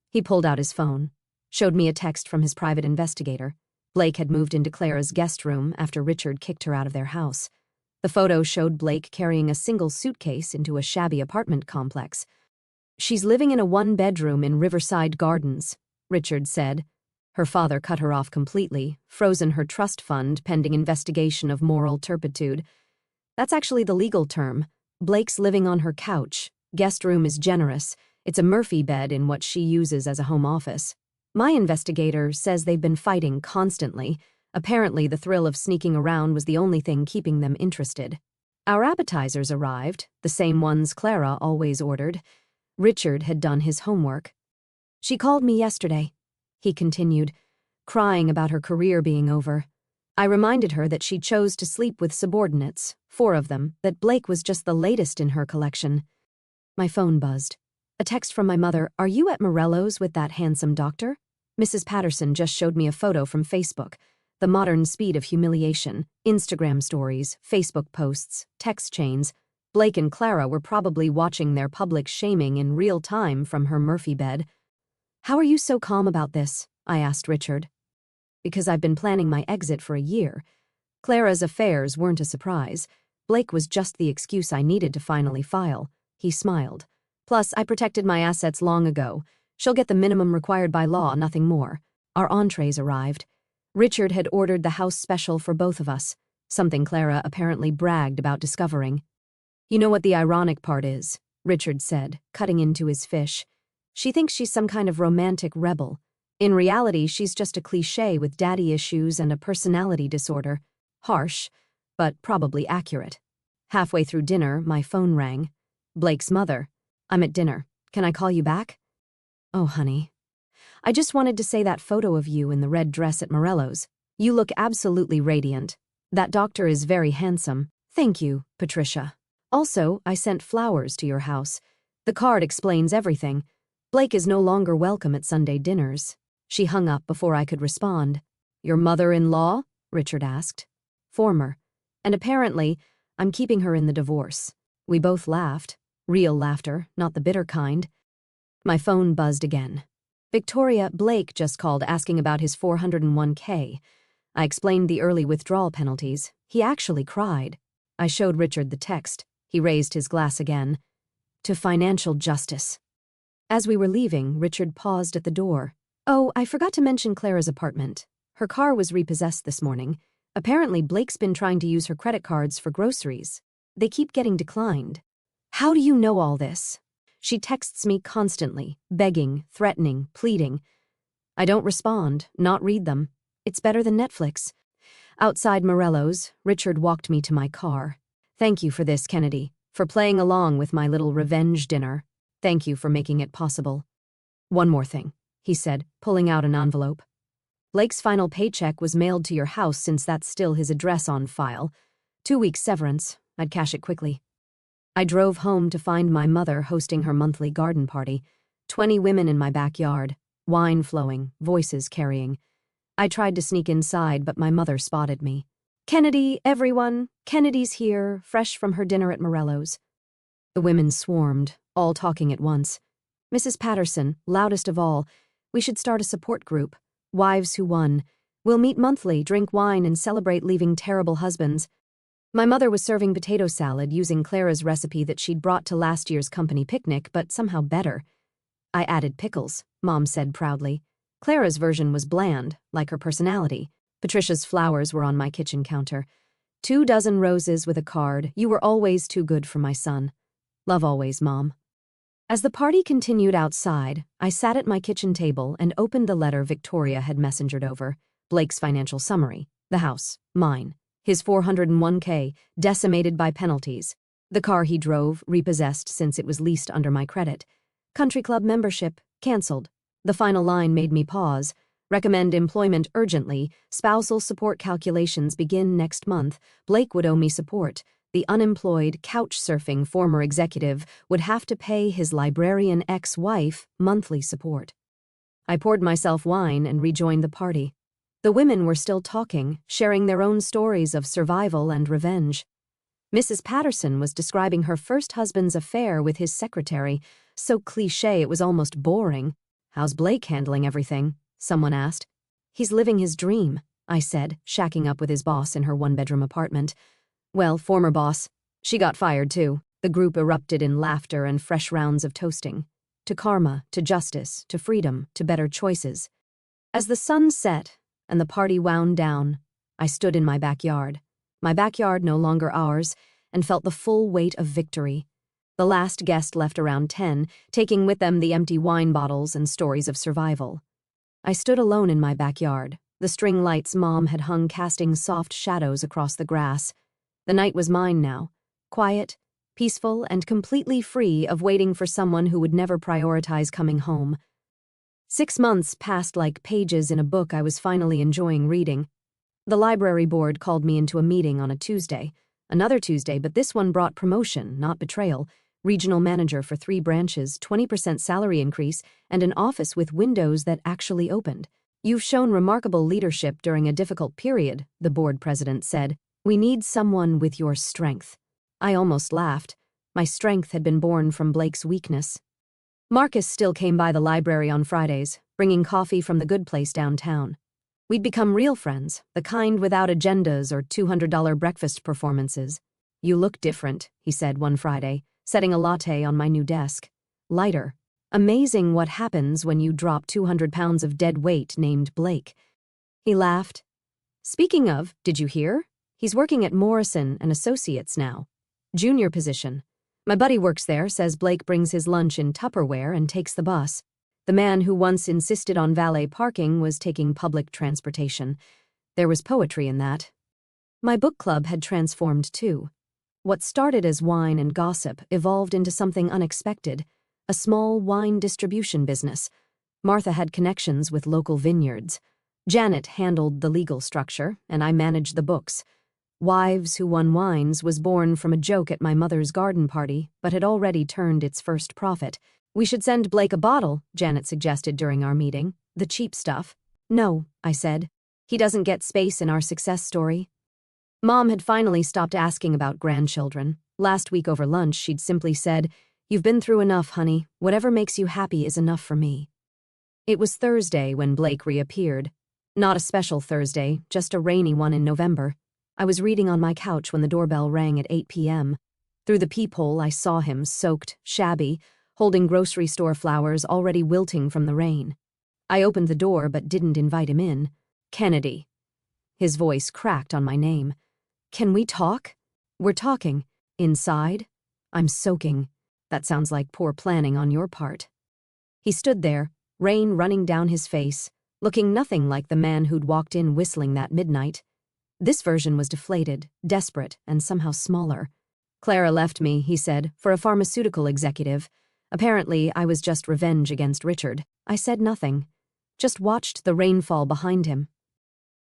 He pulled out his phone, showed me a text from his private investigator. Blake had moved into Clara's guest room after Richard kicked her out of their house. The photo showed Blake carrying a single suitcase into a shabby apartment complex. "She's living in a one-bedroom in Riverside Gardens," Richard said. Her father cut her off completely, frozen her trust fund pending investigation of moral turpitude. That's actually the legal term. Blake's living on her couch. Guest room is generous. It's a Murphy bed in what she uses as a home office. My investigator says they've been fighting constantly. Apparently, the thrill of sneaking around was the only thing keeping them interested. Our appetizers arrived, the same ones Clara always ordered. Richard had done his homework. "She called me yesterday," he continued, crying about her career being over. I reminded her that she chose to sleep with subordinates, 4 of them, that Blake was just the latest in her collection. My phone buzzed. A text from my mother. "Are you at Morello's with that handsome doctor?" Mrs. Patterson just showed me a photo from Facebook. The modern speed of humiliation, Instagram stories, Facebook posts, text chains. Blake and Clara were probably watching their public shaming in real time from her Murphy bed. "How are you so calm about this?" I asked Richard. "Because I've been planning my exit for a year. Clara's affairs weren't a surprise. Blake was just the excuse I needed to finally file." He smiled. "Plus, I protected my assets long ago. She'll get the minimum required by law, nothing more." Our entrees arrived. Richard had ordered the house special for both of us, something Clara apparently bragged about discovering. "You know what the ironic part is," Richard said, cutting into his fish. "She thinks she's some kind of romantic rebel. In reality, she's just a cliché with daddy issues and a personality disorder. Harsh, but probably accurate." Halfway through dinner, my phone rang. Blake's mother. "I'm at dinner. Can I call you back?" "Oh, honey. I just wanted to say that photo of you in the red dress at Morello's. You look absolutely radiant. That doctor is very handsome. Thank you, Patricia. Also, I sent flowers to your house. The card explains everything. Blake is no longer welcome at Sunday dinners." She hung up before I could respond. "Your mother-in-law?" Richard asked. "Former. And apparently, I'm keeping her in the divorce." We both laughed. Real laughter, not the bitter kind. My phone buzzed again. "Victoria, Blake just called asking about his 401k. I explained the early withdrawal penalties. He actually cried." I showed Richard the text. He raised his glass again. "To financial justice." As we were leaving, Richard paused at the door. "Oh, I forgot to mention Clara's apartment. Her car was repossessed this morning. Apparently, Blake's been trying to use her credit cards for groceries. They keep getting declined." "How do you know all this?" "She texts me constantly, begging, threatening, pleading. I don't respond, not read them. It's better than Netflix." Outside Morello's, Richard walked me to my car. "Thank you for this, Kennedy, for playing along with my little revenge dinner. Thank you for making it possible. One more thing," he said, pulling out an envelope. "Blake's final paycheck was mailed to your house since that's still his address on file. 2 weeks severance. I'd cash it quickly." I drove home to find my mother hosting her monthly garden party. 20 women in my backyard, wine flowing, voices carrying. I tried to sneak inside, but my mother spotted me. "Kennedy, everyone, Kennedy's here, fresh from her dinner at Morello's." The women swarmed, all talking at once. "Mrs. Patterson, loudest of all, we should start a support group. Wives who won. We'll meet monthly, drink wine, and celebrate leaving terrible husbands." My mother was serving potato salad using Clara's recipe that she'd brought to last year's company picnic, but somehow better. "I added pickles," Mom said proudly. Clara's version was bland, like her personality. Patricia's flowers were on my kitchen counter. 2 dozen roses with a card. "You were always too good for my son. Love always, Mom." As the party continued outside, I sat at my kitchen table and opened the letter Victoria had messengered over. Blake's financial summary. The house. Mine. His 401k, decimated by penalties. The car he drove, repossessed since it was leased under my credit. Country club membership, cancelled. The final line made me pause. Recommend employment urgently. Spousal support calculations begin next month. Blake would owe me support. The unemployed, couch-surfing former executive would have to pay his librarian ex-wife monthly support. I poured myself wine and rejoined the party. The women were still talking, sharing their own stories of survival and revenge. Mrs. Patterson was describing her first husband's affair with his secretary, so cliché it was almost boring. "How's Blake handling everything?" someone asked. "He's living his dream," I said, shacking up with his boss in her one-bedroom apartment. "Well, former boss. She got fired, too." The group erupted in laughter and fresh rounds of toasting. To karma, to justice, to freedom, to better choices. As the sun set and the party wound down, I stood in my backyard no longer ours, and felt the full weight of victory. The last guest left around 10, taking with them the empty wine bottles and stories of survival. I stood alone in my backyard, the string lights Mom had hung casting soft shadows across the grass. The night was mine now, quiet, peaceful, and completely free of waiting for someone who would never prioritize coming home. 6 months passed like pages in a book I was finally enjoying reading. The library board called me into a meeting on a Tuesday. Another Tuesday, but this one brought promotion, not betrayal. Regional manager for 3 branches, 20% salary increase, and an office with windows that actually opened. "You've shown remarkable leadership during a difficult period," the board president said. "We need someone with your strength." I almost laughed. My strength had been born from Blake's weakness. Marcus still came by the library on Fridays, bringing coffee from the good place downtown. We'd become real friends, the kind without agendas or $200 breakfast performances. "You look different," he said one Friday, setting a latte on my new desk. "Lighter. Amazing what happens when you drop 200 pounds of dead weight named Blake." He laughed. "Speaking of, did you hear? He's working at Morrison & Associates now. Junior position. My buddy works there, says Blake brings his lunch in Tupperware and takes the bus. The man who once insisted on valet parking was taking public transportation. There was poetry in that. My book club had transformed too. What started as wine and gossip evolved into something unexpected, a small wine distribution business. Martha had connections with local vineyards. Janet handled the legal structure, and I managed the books. Wives Who Won Wines was born from a joke at my mother's garden party, but had already turned its first profit. "We should send Blake a bottle," Janet suggested during our meeting. "The cheap stuff." "No," I said. "He doesn't get space in our success story." Mom had finally stopped asking about grandchildren. Last week over lunch, she'd simply said, "You've been through enough, honey. Whatever makes you happy is enough for me." It was Thursday when Blake reappeared. Not a special Thursday, just a rainy one in November. I was reading on my couch when the doorbell rang at 8 p.m. Through the peephole, I saw him, soaked, shabby, holding grocery store flowers already wilting from the rain. I opened the door but didn't invite him in. "Kennedy." His voice cracked on my name. "Can we talk?" "We're talking. Inside?" "I'm soaking." "That sounds like poor planning on your part." He stood there, rain running down his face, looking nothing like the man who'd walked in whistling that midnight. This version was deflated, desperate, and somehow smaller. "Clara left me," he said, "for a pharmaceutical executive. Apparently, I was just revenge against Richard." I said nothing, just watched the rainfall behind him.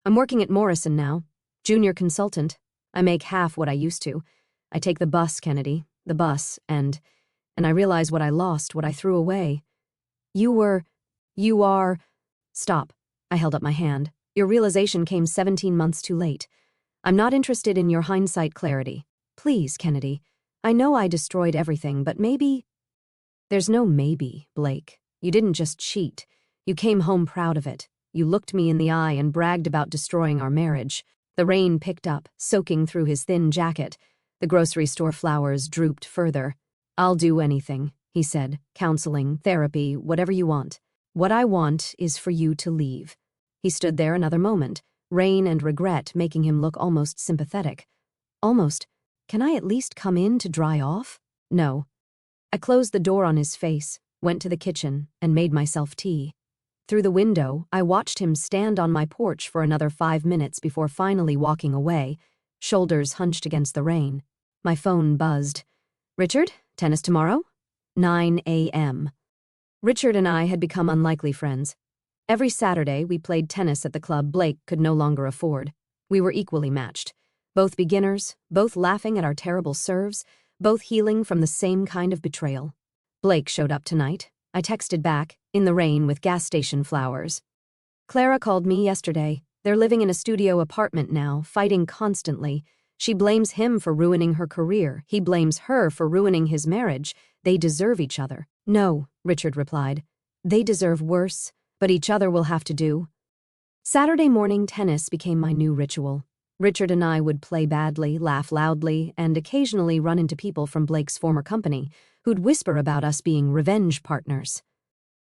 "I'm working at Morrison now, junior consultant. I make half what I used to. I take the bus, Kennedy, the bus, and I realize what I lost, what I threw away. You are..." "Stop." I held up my hand. "Your realization came 17 months too late. I'm not interested in your hindsight clarity. Please, Kennedy. I know I destroyed everything, but maybe..." "There's no maybe, Blake. You didn't just cheat. You came home proud of it. You looked me in the eye and bragged about destroying our marriage." The rain picked up, soaking through his thin jacket. The grocery store flowers drooped further. "I'll do anything," he said. "Counseling, therapy, whatever you want. What I want is for you to leave." He stood there another moment, rain and regret making him look almost sympathetic. "Almost. Can I at least come in to dry off?" "No." I closed the door on his face, went to the kitchen, and made myself tea. Through the window, I watched him stand on my porch for another 5 minutes before finally walking away, shoulders hunched against the rain. My phone buzzed. "Richard, tennis tomorrow?" 9 a.m. Richard and I had become unlikely friends. Every Saturday, we played tennis at the club Blake could no longer afford. We were equally matched. Both beginners, both laughing at our terrible serves, both healing from the same kind of betrayal. Blake showed up tonight. I texted back, in the rain with gas station flowers. Clara called me yesterday. They're living in a studio apartment now, fighting constantly. She blames him for ruining her career. He blames her for ruining his marriage. They deserve each other. No, Richard replied. They deserve worse, but each other will have to do. Saturday morning tennis became my new ritual. Richard and I would play badly, laugh loudly, and occasionally run into people from Blake's former company who'd whisper about us being revenge partners.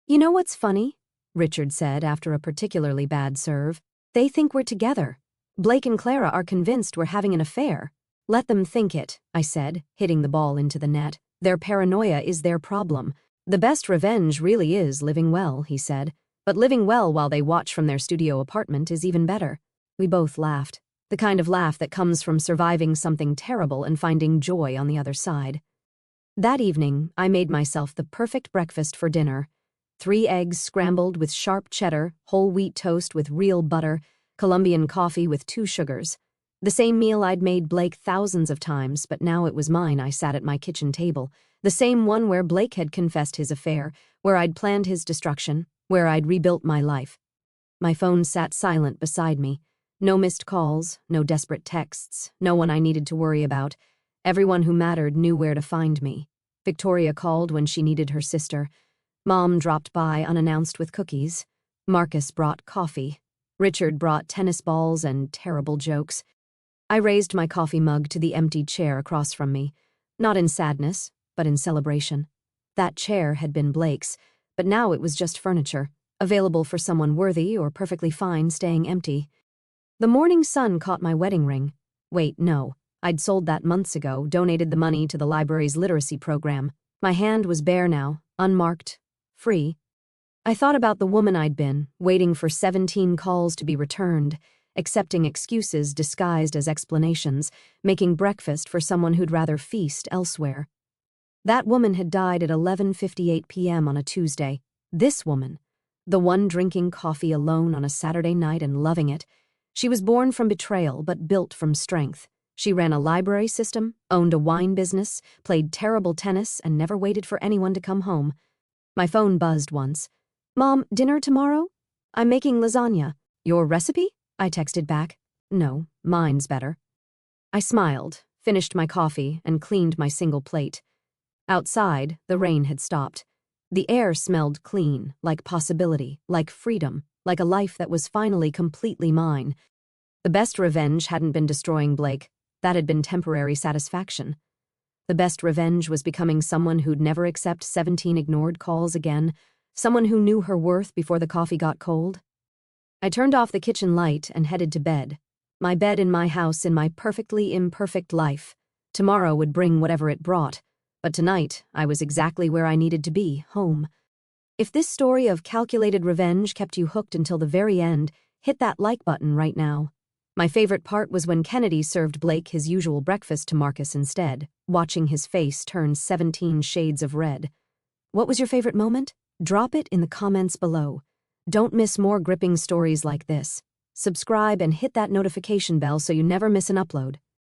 "You know what's funny?" Richard said after a particularly bad serve. "They think we're together. Blake and Clara are convinced we're having an affair." "Let them think it," I said, hitting the ball into the net. "Their paranoia is their problem. The best revenge really is living well," he said. "But living well while they watch from their studio apartment is even better." We both laughed. The kind of laugh that comes from surviving something terrible and finding joy on the other side. That evening, I made myself the perfect breakfast for dinner. 3 eggs scrambled with sharp cheddar, whole wheat toast with real butter, Colombian coffee with 2 sugars. The same meal I'd made Blake thousands of times, but now it was mine. I sat at my kitchen table. The same one where Blake had confessed his affair, where I'd planned his destruction, where I'd rebuilt my life. My phone sat silent beside me. No missed calls, no desperate texts, no one I needed to worry about. Everyone who mattered knew where to find me. Victoria called when she needed her sister. Mom dropped by unannounced with cookies. Marcus brought coffee. Richard brought tennis balls and terrible jokes. I raised my coffee mug to the empty chair across from me, not in sadness, but in celebration. That chair had been Blake's, but now it was just furniture, available for someone worthy or perfectly fine staying empty. The morning sun caught my wedding ring. Wait, no. I'd sold that months ago, donated the money to the library's literacy program. My hand was bare now, unmarked, free. I thought about the woman I'd been, waiting for 17 calls to be returned, accepting excuses disguised as explanations, making breakfast for someone who'd rather feast elsewhere. That woman had died at 11:58 p.m. on a Tuesday. This woman, the one drinking coffee alone on a Saturday night and loving it, she was born from betrayal but built from strength. She ran a library system, owned a wine business, played terrible tennis, and never waited for anyone to come home. My phone buzzed once. "Mom, dinner tomorrow? I'm making lasagna. Your recipe?" I texted back. "No, mine's better." I smiled, finished my coffee, and cleaned my single plate. Outside, the rain had stopped. The air smelled clean, like possibility, like freedom, like a life that was finally completely mine. The best revenge hadn't been destroying Blake. That had been temporary satisfaction. The best revenge was becoming someone who'd never accept 17 ignored calls again, someone who knew her worth before the coffee got cold. I turned off the kitchen light and headed to bed. My bed in my house in my perfectly imperfect life. Tomorrow would bring whatever it brought, but tonight I was exactly where I needed to be, home. If this story of calculated revenge kept you hooked until the very end, hit that like button right now. My favorite part was when Kennedy served Blake his usual breakfast to Marcus instead, watching his face turn 17 shades of red. What was your favorite moment? Drop it in the comments below. Don't miss more gripping stories like this. Subscribe and hit that notification bell so you never miss an upload.